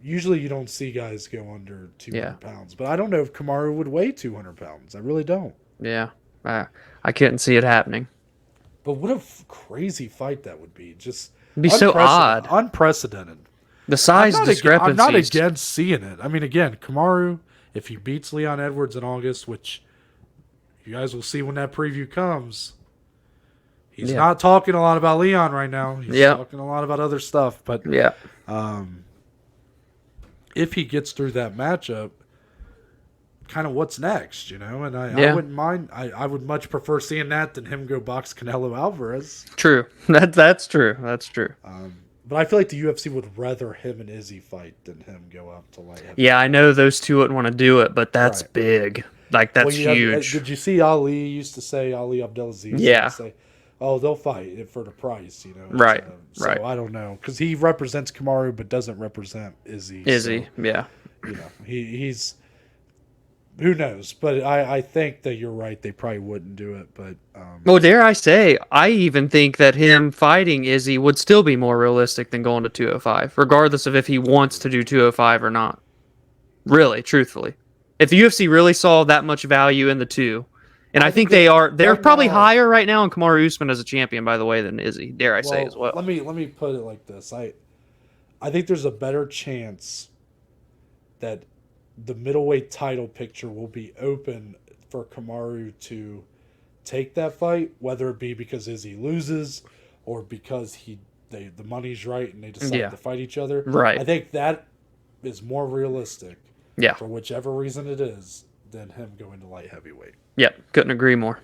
Usually you don't see guys go under 200 pounds. But I don't know if Kamaru would weigh 200 pounds. I really don't. Yeah. I couldn't see it happening. But what a crazy fight that would be. Just it'd be so odd. Unprecedented. The size discrepancies. I'm not against seeing it. I mean, again, Kamaru, if he beats Leon Edwards in August, which you guys will see when that preview comes, he's not talking a lot about Leon right now. He's talking a lot about other stuff. But if he gets through that matchup, kind of what's next, you know? And I wouldn't mind. I would much prefer seeing that than him go box Canelo Alvarez. True. That's true. That's true. But I feel like the UFC would rather him and Izzy fight than him go up to light heavyweight. Yeah, I know those two wouldn't want to do it, but that's big. Like, that's huge. Did you see Ali used to say, Ali Abdelaziz used to say, oh, they'll fight it for the price, you know. Right, So right. I don't know because he represents Kamaru but doesn't represent Izzy. Izzy, So, yeah. you know, he's who knows, but I think that you're right. They probably wouldn't do it, but Well, dare I say, I even think that him fighting Izzy would still be more realistic than going to 205, regardless of if he wants to do 205 or not. Really, truthfully. If the UFC really saw that much value in the two, and I think they're right probably now, higher right now in Kamaru Usman as a champion, by the way, than Izzy, dare I say as well. let me put it like this. I think there's a better chance that the middleweight title picture will be open for Kamaru to take that fight, whether it be because Izzy loses or because the money's right and they decide to fight each other. Right. I think that is more realistic Yeah. for whichever reason it is than him going to light heavyweight. Yep. Couldn't agree more.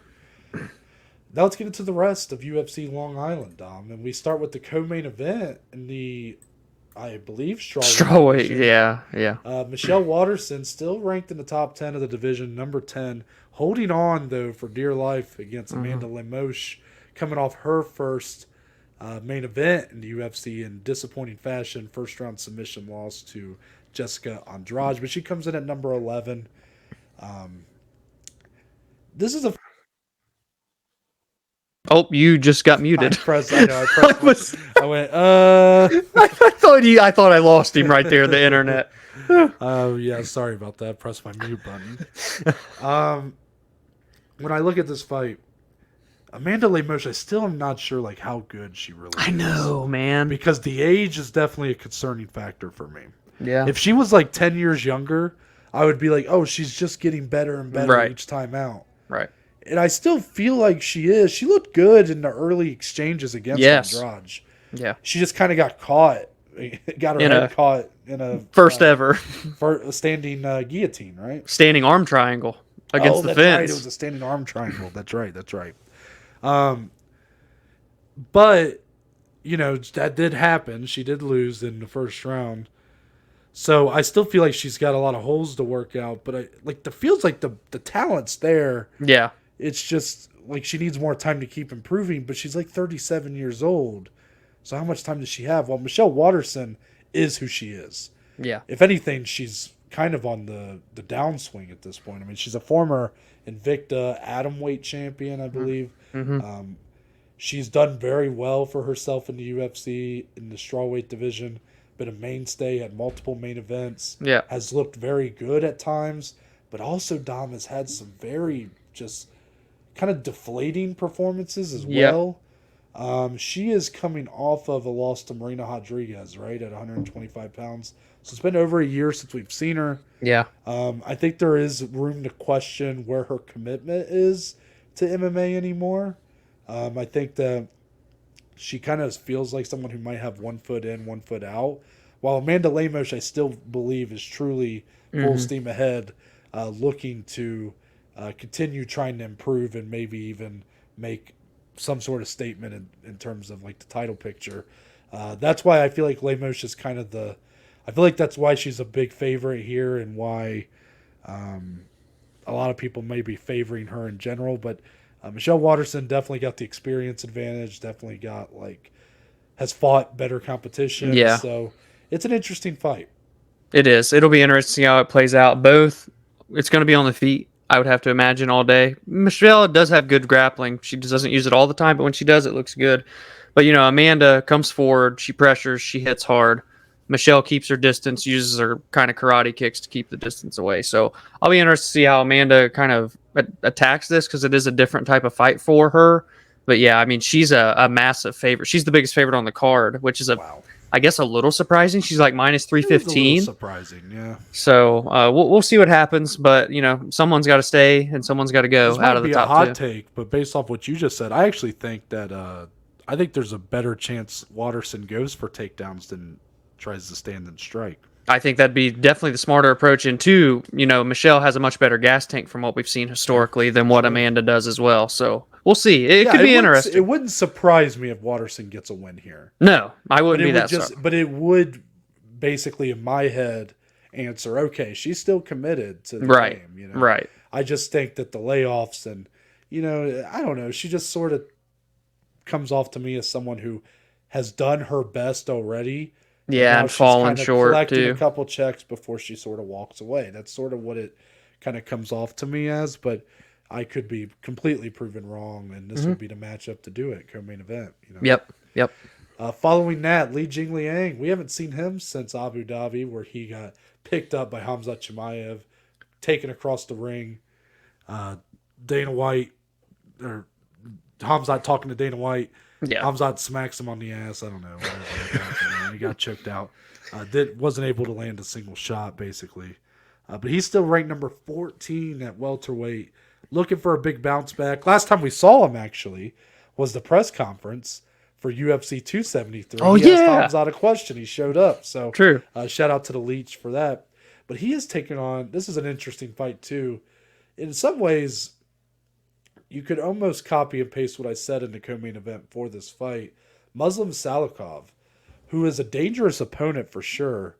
Now let's get into the rest of UFC Long Island, Dom. And we start with the co-main event in the, I believe, strawweight. Yeah. Michelle Waterson still ranked in the top 10 of the division, number 10, holding on, though, for dear life against Amanda Lemos, coming off her first main event in the UFC in disappointing fashion. First round submission loss to Jessica Andrade, but she comes in at number 11. This is a Oh, you just got muted. I went, I thought I lost him right there, the internet. yeah, sorry about that. Press my mute button. When I look at this fight, Amanda Lemos, I still am not sure like how good she really is. I know, man. Because the age is definitely a concerning factor for me. Yeah. If she was like 10 years younger, I would be like, oh, she's just getting better and better each time out. Right. And I still feel like she is. She looked good in the early exchanges against Andrade. Yeah. She just kind of got caught. Got her head caught in a first ever standing guillotine, right? Standing arm triangle against the fence. Right. It was a standing arm triangle. That's right. But you know that did happen. She did lose in the first round. So I still feel like she's got a lot of holes to work out. But feels like the talent's there. Yeah. It's just like she needs more time to keep improving. But she's like 37 years old. So how much time does she have? Well, Michelle Waterson is who she is. Yeah. If anything, she's kind of on the downswing at this point. I mean, she's a former Invicta atomweight champion, I believe. Mm-hmm. She's done very well for herself in the UFC in the strawweight division. Been a mainstay at multiple main events. Yeah. Has looked very good at times, but also Dom has had some very just kind of deflating performances as well. She is coming off of a loss to Marina Rodriguez, right, at 125 pounds. So it's been over a year since we've seen her. Yeah. I think there is room to question where her commitment is to MMA anymore. I think that she kind of feels like someone who might have 1 foot in, 1 foot out. While Amanda Lemos, I still believe, is truly full steam ahead, looking to continue trying to improve and maybe even make some sort of statement in terms of like the title picture. That's why I feel like Lemos is kind of I feel like that's why she's a big favorite here and why a lot of people may be favoring her in general. But Michelle Waterson definitely got the experience advantage, definitely got has fought better competition. Yeah. So it's an interesting fight. It is. It'll be interesting how it plays out. Both, it's going to be on the feet, I would have to imagine, all day. Michelle does have good grappling. She just doesn't use it all the time, but when she does, it looks good. But, Amanda comes forward. She pressures. She hits hard. Michelle keeps her distance, uses her kind of karate kicks to keep the distance away. So I'll be interested to see how Amanda kind of attacks this because it is a different type of fight for her. But, yeah, I mean, she's a massive favorite. She's the biggest favorite on the card, which is I guess a little surprising. She's like minus 315. Surprising, yeah. So we'll see what happens, but someone's got to stay and someone's got to go this out of the top two. Might be a hot take, but based off what you just said, I actually think that I think there's a better chance Waterson goes for takedowns than tries to stand and strike. I think that'd be definitely the smarter approach. And two, Michelle has a much better gas tank from what we've seen historically than what Amanda does as well. So we'll see. It could be interesting. It wouldn't surprise me if Waterson gets a win here. No, I wouldn't be that sorry. But it would basically, in my head, answer, okay, she's still committed to the game. Right. I just think that the layoffs and, I don't know, she just sort of comes off to me as someone who has done her best already. Yeah, now and she's falling kind of short collecting too. a couple checks before she sort of walks away. That's sort of what it kind of comes off to me as, but I could be completely proven wrong, and this Hmm. would be the matchup to do it, co-main event. Yep. Yep. Following that, Jingliang. We haven't seen him since Abu Dhabi, where he got picked up by Khamzat Chimaev, taken across the ring. Dana White, or Khamzat talking to Dana White. Yeah. Khamzat smacks him on the ass. I don't know. Whatever. He got choked out. Wasn't able to land a single shot, basically. But he's still ranked number 14 at welterweight, looking for a big bounce back. Last time we saw him, actually, was the press conference for UFC 273. Oh, he yeah. asked Khamzat a question. He showed up. So True. shout out to the Leech for that. But he has taken on, this is an interesting fight, too. In some ways, you could almost copy and paste what I said in the co-main event for this fight. Muslim Salikhov, who is a dangerous opponent for sure.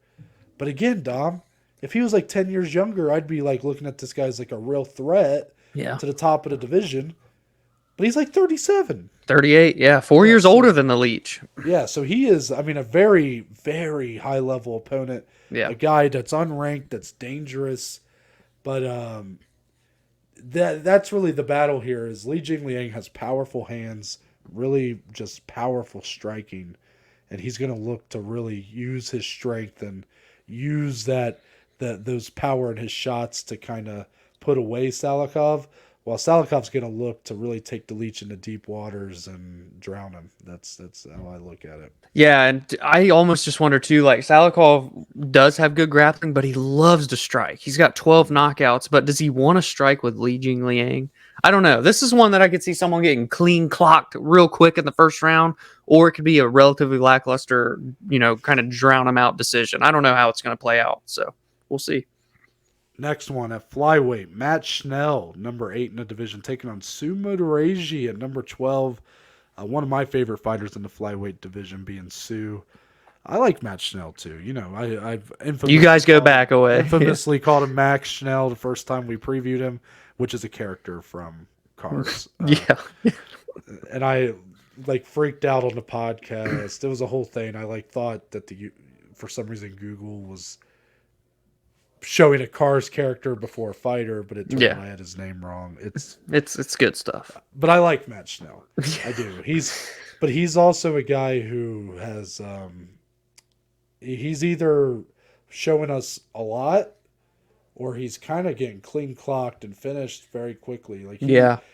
But again, Dom, if he was like 10 years younger, I'd be like looking at this guy as like a real threat to the top of the division. But he's like 37. 38. Yeah. 4 years older than the Leech. Yeah, so he is, I mean, a very, very high-level opponent. Yeah. A guy that's unranked, that's dangerous. But that's really the battle here is Jingliang has powerful hands, really just powerful striking. And he's going to look to really use his strength and use those power in his shots to kind of put away Salikhov. While Salikhov's going to look to really take the Leech into deep waters and drown him. That's how I look at it. Yeah, and I almost just wonder too, like Salikhov does have good grappling, but he loves to strike. He's got 12 knockouts, but does he want to strike with Li Jingliang? I don't know. This is one that I could see someone getting clean clocked real quick in the first round, or it could be a relatively lackluster, kind of drown him out decision. I don't know how it's going to play out, so we'll see. Next one at flyweight, Matt Schnell, number 8 in the division, taking on Sumo Dereji at number 12. One of my favorite fighters in the flyweight division being Sue. I like Matt Schnell too. I've infamously You guys go back away. Infamously called him Max Schnell the first time we previewed him, which is a character from Cars. Yeah. And I freaked out on the podcast. It was a whole thing. I thought that for some reason Google was showing a Cars character before a fighter, but it turned out I had his name wrong. It's good stuff. But I like Matt Schnell. I do. He's also a guy who has he's either showing us a lot or he's kind of getting clean clocked and finished very quickly.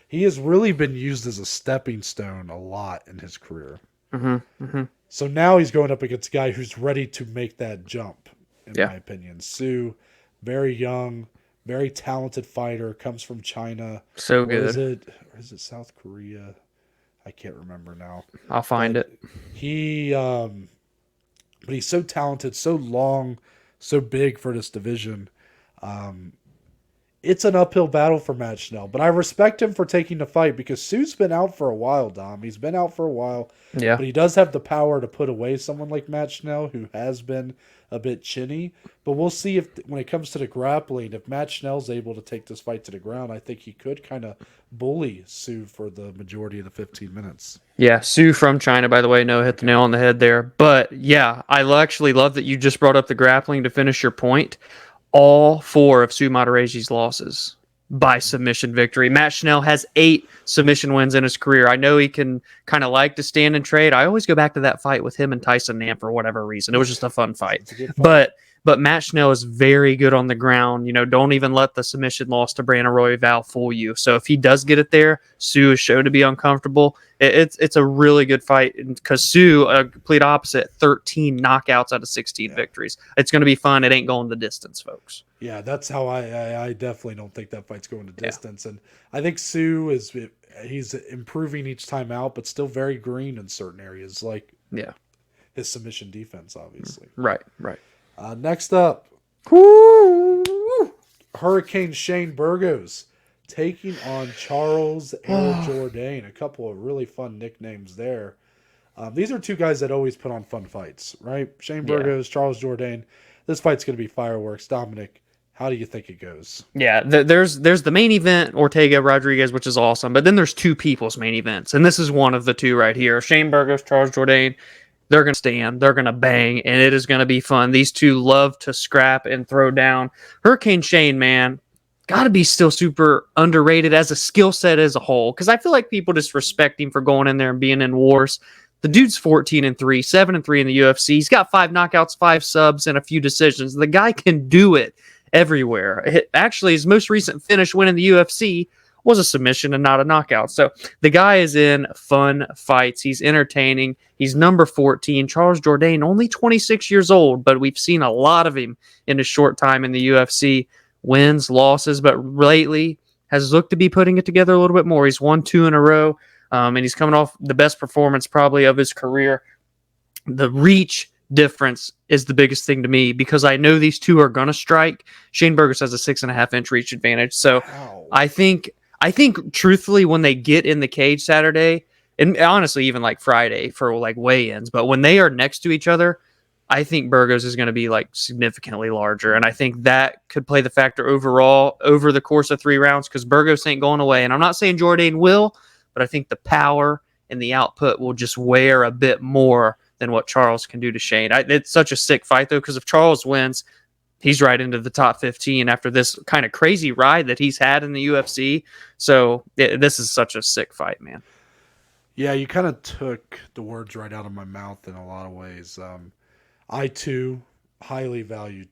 He has really been used as a stepping stone a lot in his career. Mm-hmm. Mm-hmm. So now he's going up against a guy who's ready to make that jump, in my opinion. Sue, very young, very talented fighter, comes from China. So good. Is it South Korea? I can't remember now. I'll find it. But he's so talented, so long, so big for this division. It's an uphill battle for Matt Schnell, but I respect him for taking the fight because Sue's been out for a while, Dom. He's been out for a while. Yeah. But he does have the power to put away someone like Matt Schnell, who has been a bit chinny. But we'll see if, when it comes to the grappling, if Matt Schnell's able to take this fight to the ground, I think he could kind of bully Sue for the majority of the 15 minutes. Yeah, Sue from China, by the way. No, hit the nail on the head there. But yeah, I actually love that you just brought up the grappling to finish your point. All 4 of Sue Matereji's losses by submission victory. Matt Schnell has 8 submission wins in his career. I know he can kind of like to stand and trade. I always go back to that fight with him and Tyson Nam for whatever reason. It was just a fun fight. But Matt Schnell is very good on the ground. Don't even let the submission loss to Brandon Royval fool you. So if he does get it there, Sue is shown to be uncomfortable. It's a really good fight because Sue, a complete opposite, 13 knockouts out of 16 victories. It's going to be fun. It ain't going the distance, folks. Yeah, that's how I definitely don't think that fight's going to distance. And I think Sue he's improving each time out, but still very green in certain areas, like his submission defense, obviously. Right. Next up, Hurricane Shane Burgos taking on Charles Air Jourdain. A couple of really fun nicknames there. These are 2 guys that always put on fun fights, right? Shane Burgos, Charles Jourdain. This fight's going to be fireworks. Dominic, How do you think it goes? Yeah, there's the main event, Ortega Rodriguez, which is awesome, but then there's two people's main events, and this is one of the two right here. Shane Burgos, Charles Jourdain. They're going to stand, they're going to bang, and it is going to be fun. These two love to scrap and throw down. Hurricane Shane, man, got to be still super underrated as a skill set as a whole, because I feel like people just respect him for going in there and being in wars. The dude's 14-3, 7-3 in the UFC. He's got 5 knockouts, 5 subs, and a few decisions. The guy can do it everywhere. Actually, his most recent finish win in the UFC was a submission and not a knockout. So the guy is in fun fights. He's entertaining. He's number 14. Charles Jourdain, only 26 years old, but we've seen a lot of him in a short time in the UFC. Wins, losses, but lately has looked to be putting it together a little bit more. He's won 2 in a row, and he's coming off the best performance probably of his career. The reach difference is the biggest thing to me because I know these two are going to strike. Shane Burgos has a 6.5-inch reach advantage. So Wow. I think truthfully, when they get in the cage Saturday, and honestly, even like Friday for like weigh-ins, but when they are next to each other, I think Burgos is going to be like significantly larger. And I think that could play the factor overall over the course of 3 rounds because Burgos ain't going away. And I'm not saying Jourdain will, but I think the power and the output will just wear a bit more than what Charles can do to Shane. It's such a sick fight, though, because if Charles wins, he's right into the top 15 after this kind of crazy ride that he's had in the UFC. So this is such a sick fight, man. Yeah, you kind of took the words right out of my mouth in a lot of ways. I, too, highly value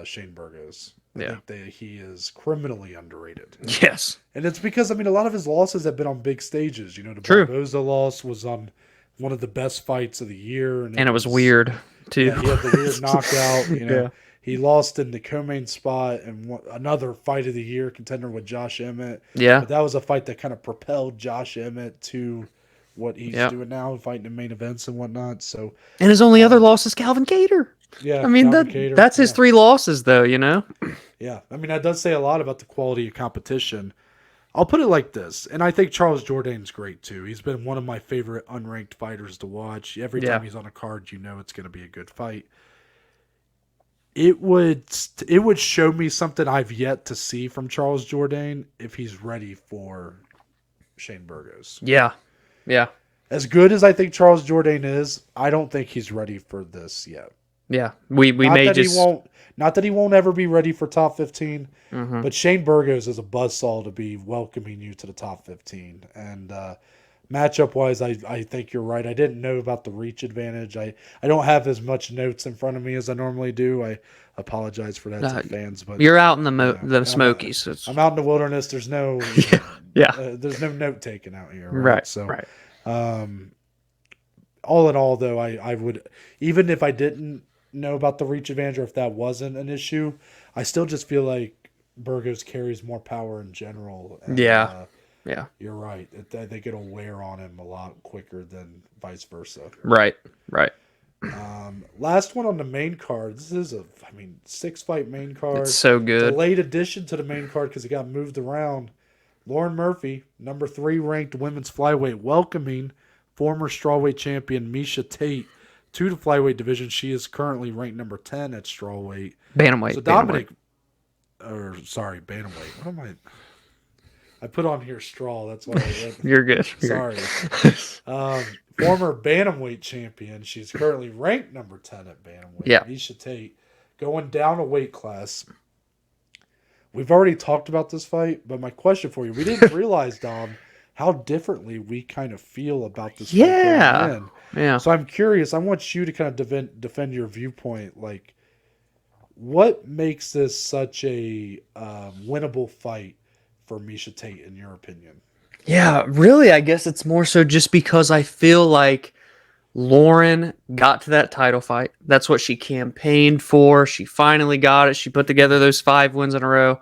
Shane Burgos. I think that he is criminally underrated. Yes. And it's because, I mean, a lot of his losses have been on big stages. You know, the True. Barboza loss was on one of the best fights of the year. And it was weird, too. Yeah, he had the weird knockout, you know. Yeah. He lost in the co-main spot and another fight of the year contender with Josh Emmett. Yeah. But that was a fight that kind of propelled Josh Emmett to what he's doing now, fighting in main events and whatnot. So, and his only other loss is Calvin Kattar. Yeah, I mean, that's his 3 losses, though, you know? Yeah, I mean, that does say a lot about the quality of competition. I'll put it like this, and I think Charles Jourdain's great, too. He's been one of my favorite unranked fighters to watch. Every time he's on a card, you know it's going to be a good fight. It would show me something I've yet to see from Charles Jourdain if he's ready for Shane Burgos. Yeah. Yeah. As good as I think Charles Jourdain is, I don't think he's ready for this yet. Yeah. We may just... Not that he won't ever be ready for top 15, Mm-hmm. but Shane Burgos is a buzzsaw to be welcoming you to the top 15. And matchup-wise, I think you're right. I didn't know about the reach advantage. I don't have as much notes in front of me as I normally do. I apologize for that to fans. But you're out in the Smokies. I'm out in the wilderness. There's no there's no note taken out here. Right. So, all in all, though, I would, even if I didn't know about the reach advantage or if that wasn't an issue, I still just feel like Burgos carries more power in general. And, yeah, you're right. I think it'll wear on him a lot quicker than vice versa. Right. Last one on the main card. This is 6-fight main card. It's so good. A late addition to the main card because it got moved around. Lauren Murphy, number 3 ranked women's flyweight, welcoming former strawweight champion Miesha Tate to the flyweight division. She is currently ranked number 10 at strawweight. Bantamweight. So bantamweight. What am I put on here straw. That's why I read. You're good. Sorry. Former bantamweight champion. She's currently ranked number 10 at bantamweight. Yeah. Miesha Tate going down a weight class. We've already talked about this fight, but my question for you, we didn't realize, Dom, how differently we kind of feel about this fight going in. Yeah. So I'm curious. I want you to kind of defend your viewpoint. Like, what makes this such a winnable fight for Miesha Tate, in your opinion? Yeah, really, I guess it's more so just because I feel like Lauren got to that title fight. That's what she campaigned for. She finally got it. She put together those 5 wins in a row.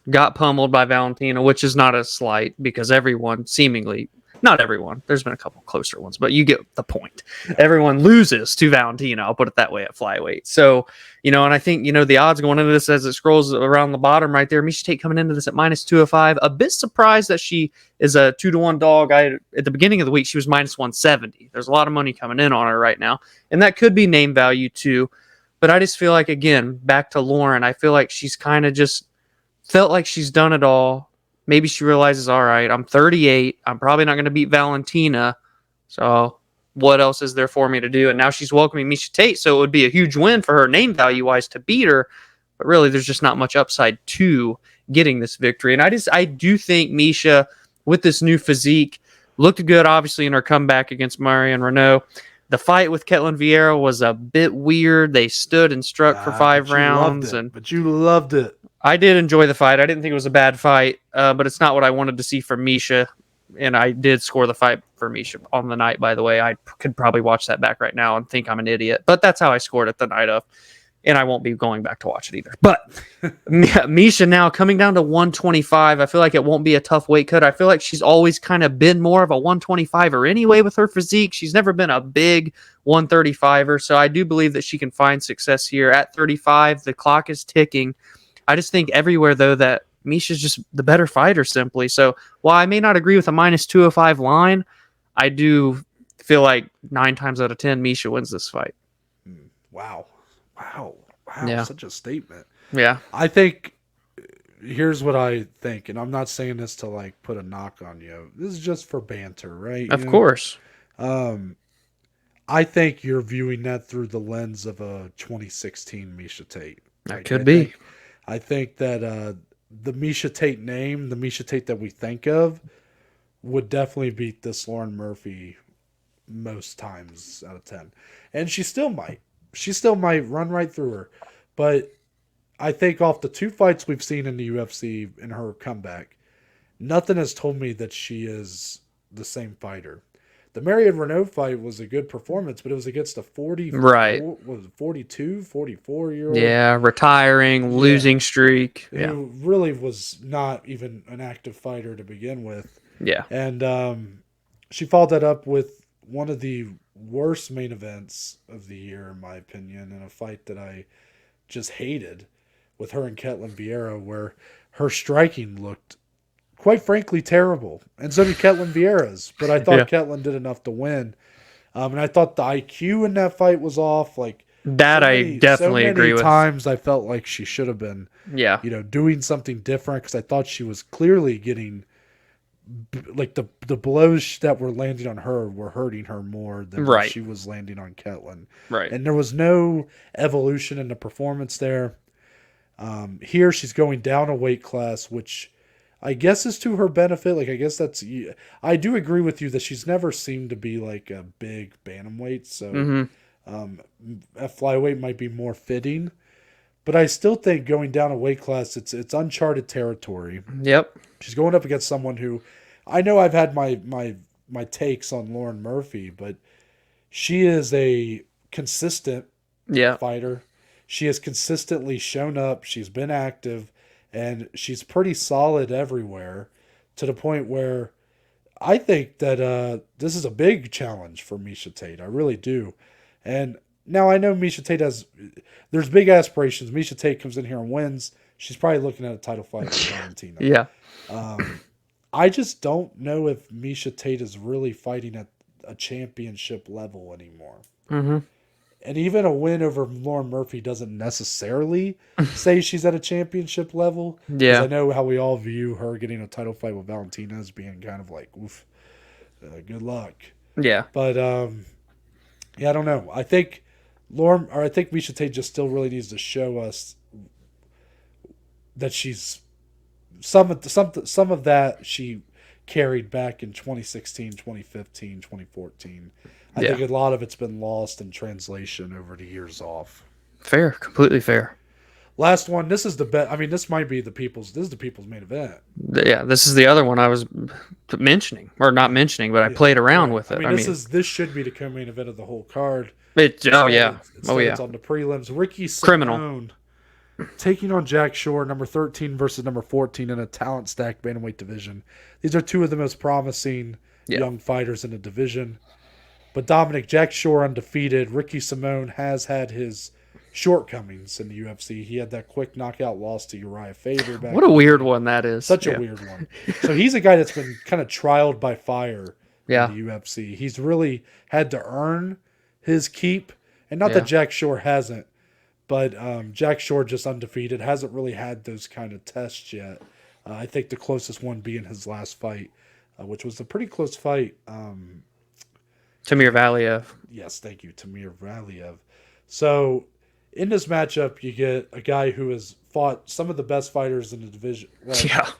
Got pummeled by Valentina, which is not a slight because everyone seemingly, not everyone, there's been a couple closer ones, but you get the point. Everyone loses to Valentina, I'll put it that way, at flyweight. So, and I think, the odds going into this as it scrolls around the bottom right there, Miesha Tate coming into this at minus 205. A bit surprised that she is a 2-1 dog. At the beginning of the week, she was minus 170. There's a lot of money coming in on her right now, and that could be name value too. But I just feel like, again, back to Lauren, I feel like she's kind of just felt like she's done it all. Maybe she realizes, all right, I'm 38. I'm probably not going to beat Valentina. So what else is there for me to do? And now she's welcoming Miesha Tate. So it would be a huge win for her name value wise to beat her. But really, there's just not much upside to getting this victory. And I do think Miesha, with this new physique, looked good, obviously, in her comeback against Marion Renault. The fight with Ketlin Vieira was a bit weird. They stood and struck for 5 rounds. But you loved it. I did enjoy the fight. I didn't think it was a bad fight, but it's not what I wanted to see from Miesha. And I did score the fight for Miesha on the night, by the way. I could probably watch that back right now and think I'm an idiot. But that's how I scored it the night of. And I won't be going back to watch it either. But Miesha now coming down to 125. I feel like it won't be a tough weight cut. I feel like she's always kind of been more of a 125er anyway with her physique. She's never been a big 135er. So I do believe that she can find success here at 35. The clock is ticking. I just think everywhere, though, that Miesha's just the better fighter simply. So while I may not agree with a minus 205 line, I do feel like 9 times out of 10, Miesha wins this fight. Wow. Yeah. Such a statement. Yeah. I think, here's what I think, and I'm not saying this to like put a knock on you. This is just for banter, right? Of course. I think you're viewing that through the lens of a 2016 Miesha Tate. That could be. I think that the Miesha Tate name, the Miesha Tate that we think of, would definitely beat this Lauren Murphy most times out of 10. And she still might. She still might run right through her. But I think off the 2 fights we've seen in the UFC in her comeback, nothing has told me that she is the same fighter. The Marion Renault fight was a good performance, but it was against a 42, 44-year-old. Yeah, retiring, losing streak. Who really was not even an active fighter to begin with. Yeah. And she followed that up with one of the worst main events of the year, in my opinion, in a fight that I just hated with her and Ketlin Vieira, where her striking looked, quite frankly, terrible. And so did Ketlin Vieira's. But I thought Ketlin did enough to win. And I thought the IQ in that fight was off. Like that, I definitely agree with. Times I felt like she should have been, doing something different, because I thought she was clearly getting, like, the blows that were landing on her were hurting her more than what she was landing on Ketlin. Right. And there was no evolution in the performance there. Here she's going down a weight class, which I guess is to her benefit. Like, I guess I do agree with you that she's never seemed to be like a big bantamweight. So a flyweight might be more fitting. But I still think going down a weight class, it's uncharted territory. Yep. She's going up against someone who, I know I've had my takes on Lauren Murphy, but she is a consistent fighter. She has consistently shown up. She's been active, and she's pretty solid everywhere, to the point where I think that this is a big challenge for Miesha Tate. I really do. And now I know Miesha Tate there's big aspirations. Miesha Tate comes in here and wins. She's probably looking at a title fight with Valentina. Yeah. I just don't know if Miesha Tate is really fighting at a championship level anymore. Mm-hmm. And even a win over Lauren Murphy doesn't necessarily say she's at a championship level. Yeah. I know how we all view her getting a title fight with Valentina as being kind of like, oof, good luck. Yeah. But, I don't know. I think Miesha Tate just still really needs to show us that she's some of that she carried back in 2016, 2015, 2014. I think a lot of it's been lost in translation over the years off. Fair, completely fair. Last one. This is the bet. I mean, this might be the people's main event. Yeah, this is the other one I was mentioning, or not mentioning, but I played around with it. This should be the co-main event of the whole card. It's on the prelims. Ricky Simone Criminal taking on Jack Shore, number 13 versus number 14 in a talent stacked bantamweight division. These are two of the most promising young fighters in the division. But Dominic, Jack Shore undefeated. Ricky Simone has had his shortcomings in the UFC. He had that quick knockout loss to Uriah Faber. What a weird one that is. Such a weird one. So he's a guy that's been kind of trialed by fire in the UFC. He's really had to earn his keep. And not that Jack Shore hasn't, But Jack Shore just undefeated. Hasn't really had those kind of tests yet. I think the closest one being his last fight, which was a pretty close fight. Tamir Valiev. Yes, thank you, Tamir Valiev. So in this matchup, you get a guy who has fought some of the best fighters in the division. Well, Yeah.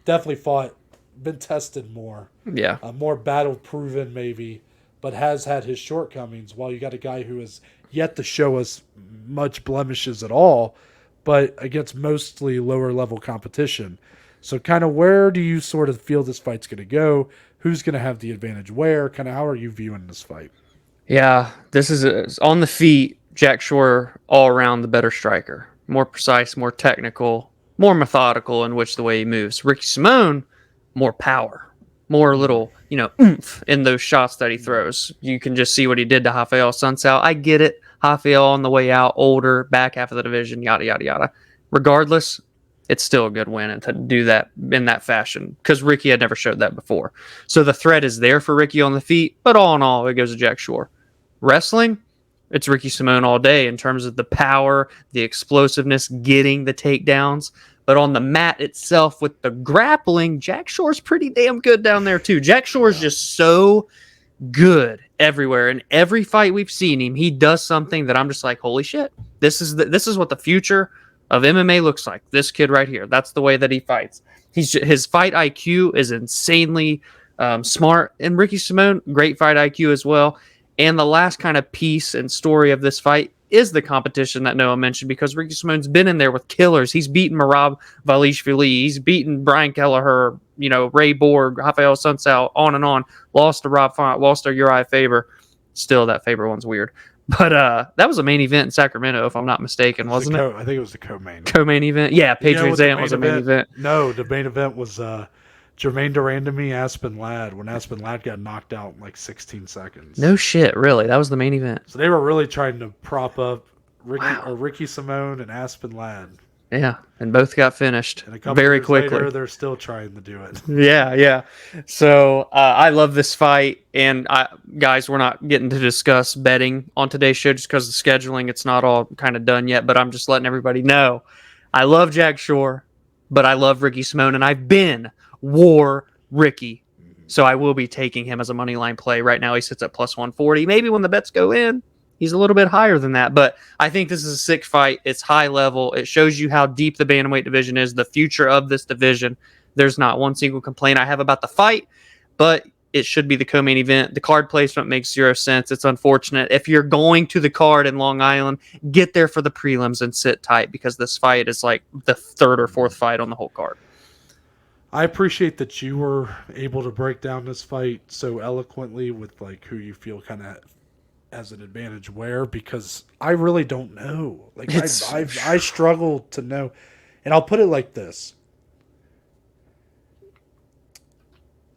definitely fought, been tested more. Yeah. More battle proven maybe, but has had his shortcomings, while you got a guy who has yet to show us much blemishes at all, but against mostly lower level competition. So kind of where do you sort of feel this fight's going to go? Who's going to have the advantage where? Kind of how are you viewing this fight? Yeah, this is on the feet. Jack Shore, all around the better striker, more precise, more technical, more methodical in which the way he moves. Ricky Simone, more power, more little, oomph in those shots that he throws. You can just see what he did to Rafael Sunsao. I get it. Rafael on the way out, older, back half of the division, yada, yada, yada. Regardless, it's still a good win, and to do that in that fashion, because Ricky had never showed that before. So the threat is there for Ricky on the feet, but all in all, it goes to Jack Shore. Wrestling, it's Ricky Simone all day in terms of the power, the explosiveness, getting the takedowns. But on the mat itself with the grappling, Jack Shore's pretty damn good down there too. Jack Shore's just so good everywhere. In every fight we've seen him, he does something that I'm just like, holy shit. This is what the future of MMA looks like. This kid right here. That's the way that he fights. His fight IQ is insanely smart. And Ricky Simone, great fight IQ as well. And the last kind of piece and story of this fight is the competition that Noah mentioned, because Ricky Simone's been in there with killers. He's beaten Merab Valishvili. He's beaten Brian Kelleher, Ray Borg, Rafael Sunsao, on and on. Lost to Rob Font, lost to Uriah Faber. Still, that Faber one's weird. But that was a main event in Sacramento, if I'm not mistaken, wasn't it? I think it was the co-main. Co-main event? Yeah, Patriot Zant was a main event. No, the main event was Jermaine Durandamy, Aspen Ladd, when Aspen Ladd got knocked out in like 16 seconds. No shit, really. That was the main event. So they were really trying to prop up Ricky Simone and Aspen Ladd. Yeah, and both got finished And a couple very years quickly. later, they're still trying to do it. Yeah. So I love this fight, and guys, we're not getting to discuss betting on today's show just because of scheduling. It's not all kind of done yet, but I'm just letting everybody know. I love Jack Shore, but I love Ricky Simone, and I've been War Ricky. So I will be taking him as a money line play. Right now he sits at plus 140. Maybe when the bets go in, he's a little bit higher than that. But I think this is a sick fight. It's high level. It shows you how deep the bantamweight division is, the future of this division. There's not one single complaint I have about the fight, but it should be the co-main event. The card placement makes zero sense. It's unfortunate. If you're going to the card in Long Island, get there for the prelims and sit tight, because this fight is like the third or fourth fight on the whole card. I appreciate that you were able to break down this fight so eloquently with like who you feel kind of has an advantage where, because I really don't know. Like I struggle to know, and I'll put it like this: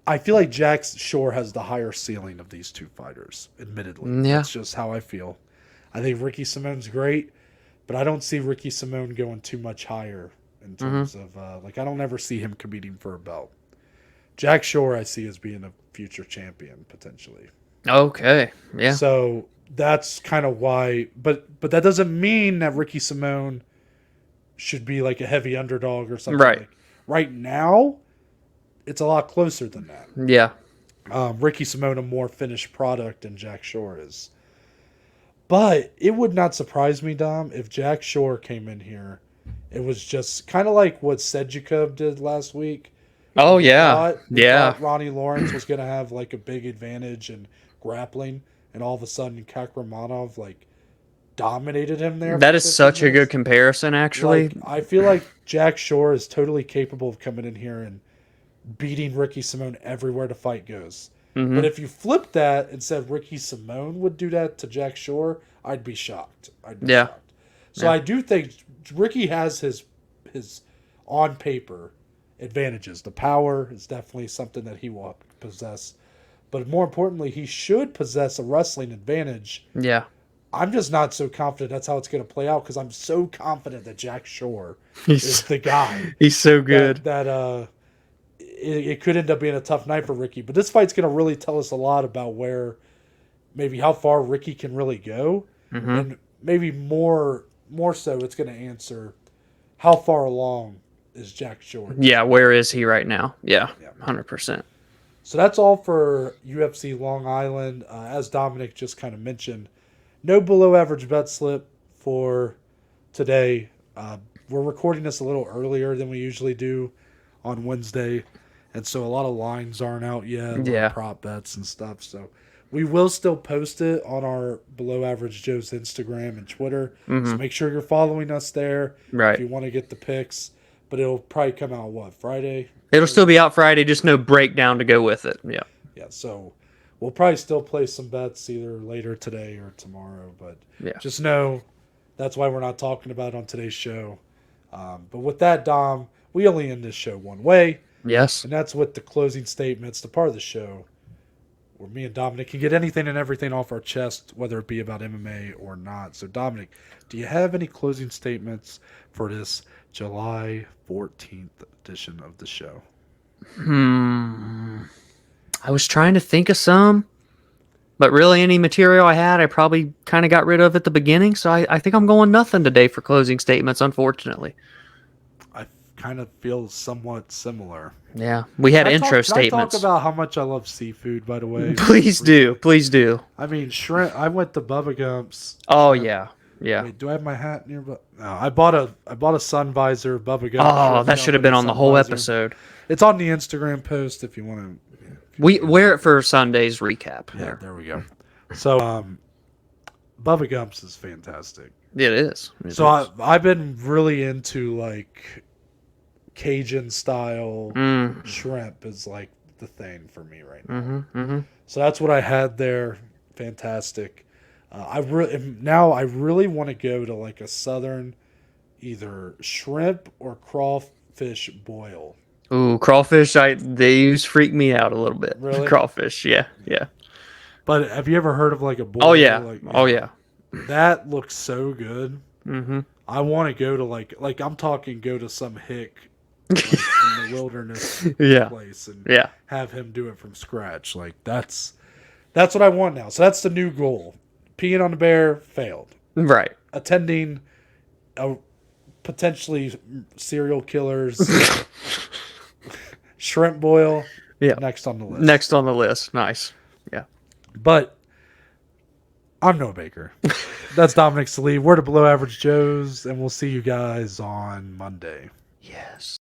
I feel like Jack Shore has the higher ceiling of these two fighters. Admittedly, Yeah. That's just how I feel. I think Ricky Simone's great, but I don't see Ricky Simone going too much higher in terms of I don't ever see him competing for a belt. Jack Shore I see as being a future champion potentially. Okay. Yeah. So that's kind of why, but that doesn't mean that Ricky Simone should be like a heavy underdog or something. Right. Right now, it's a lot closer than that. Yeah. Ricky Simone a more finished product than Jack Shore is. But it would not surprise me, Dom, if Jack Shore came in here. It was just kind of like what Sejikov did last week. Oh, yeah. Thought Ronnie Lawrence was going to have like a big advantage in grappling, and all of a sudden Kakramanov like dominated him there. That is such a good comparison, actually. Like, I feel like Jack Shore is totally capable of coming in here and beating Ricky Simone everywhere the fight goes. Mm-hmm. But if you flip that and said Ricky Simone would do that to Jack Shore, I'd be shocked. Shocked. So I do think Ricky has his on paper advantages. The power is definitely something that he will possess. But more importantly, he should possess a wrestling advantage. Yeah. I'm just not so confident that's how it's going to play out, because I'm so confident that Jack Shore is the guy. He's so good. That it could end up being a tough night for Ricky. But this fight's going to really tell us a lot about maybe how far Ricky can really go. Mm-hmm. And maybe more more so, it's going to answer how far along is Jack Short. Yeah, where is he right now? Yeah, Yeah. 100%. So that's all for UFC Long Island. As Dominic just kind of mentioned, no below average bet slip for today. We're recording this a little earlier than we usually do on Wednesday, and so a lot of lines aren't out yet, a lot Yeah. of prop bets and stuff. So we will still post it on our Below Average Joe's Instagram and Twitter. So make sure you're following us there Right. if you want to get the picks. But it'll probably come out, Friday? It'll still be out Friday, just no breakdown to go with it. Yeah. Yeah, so we'll probably still place some bets either later today or tomorrow. But Yeah. just know that's why we're not talking about it on today's show. But with that, Dom, we only end this show one way. Yes. And that's with the closing statements, the part of the show where me and Dominic can get anything and everything off our chest, whether it be about MMA or not. So, Dominic, do you have any closing statements for this July 14th edition of the show? I was trying to think of some, but really any material I had, I probably kind of got rid of at the beginning. So I think I'm going nothing today for closing statements, unfortunately. I kind of feel somewhat similar. Yeah. We had intro Can I statements. talk about how much I love seafood, by the way? Please do. Please do. I mean, shrimp. I went to Bubba Gump's. Oh, yeah. Yeah. Wait, do I have my hat nearby? No, I bought a sun visor, Bubba Gump. Oh, that should have been on the whole episode. It's on the Instagram post if you want to. We wear it for Sunday's recap. Yeah, there we go. So, Bubba Gump's is fantastic. It is. I've been really into like Cajun style shrimp is like the thing for me right now. So that's what I had there. Fantastic. I really want to go to like a southern, either shrimp or crawfish boil. Ooh, crawfish! They freak me out a little bit. Really? Crawfish, yeah. But have you ever heard of like a boil? Oh yeah, Like, that looks so good. I want to go to like I'm talking go to some hick like, in the wilderness place and have him do it from scratch. Like that's what I want now. So that's the new goal. Peeing on the bear failed. Right. Attending a potentially serial killers shrimp boil. Yeah. Next on the list. Next on the list. Nice. Yeah. But I'm Noah Baker. That's Dominic Salikhov. We're the Below Average Joes, and we'll see you guys on Monday. Yes.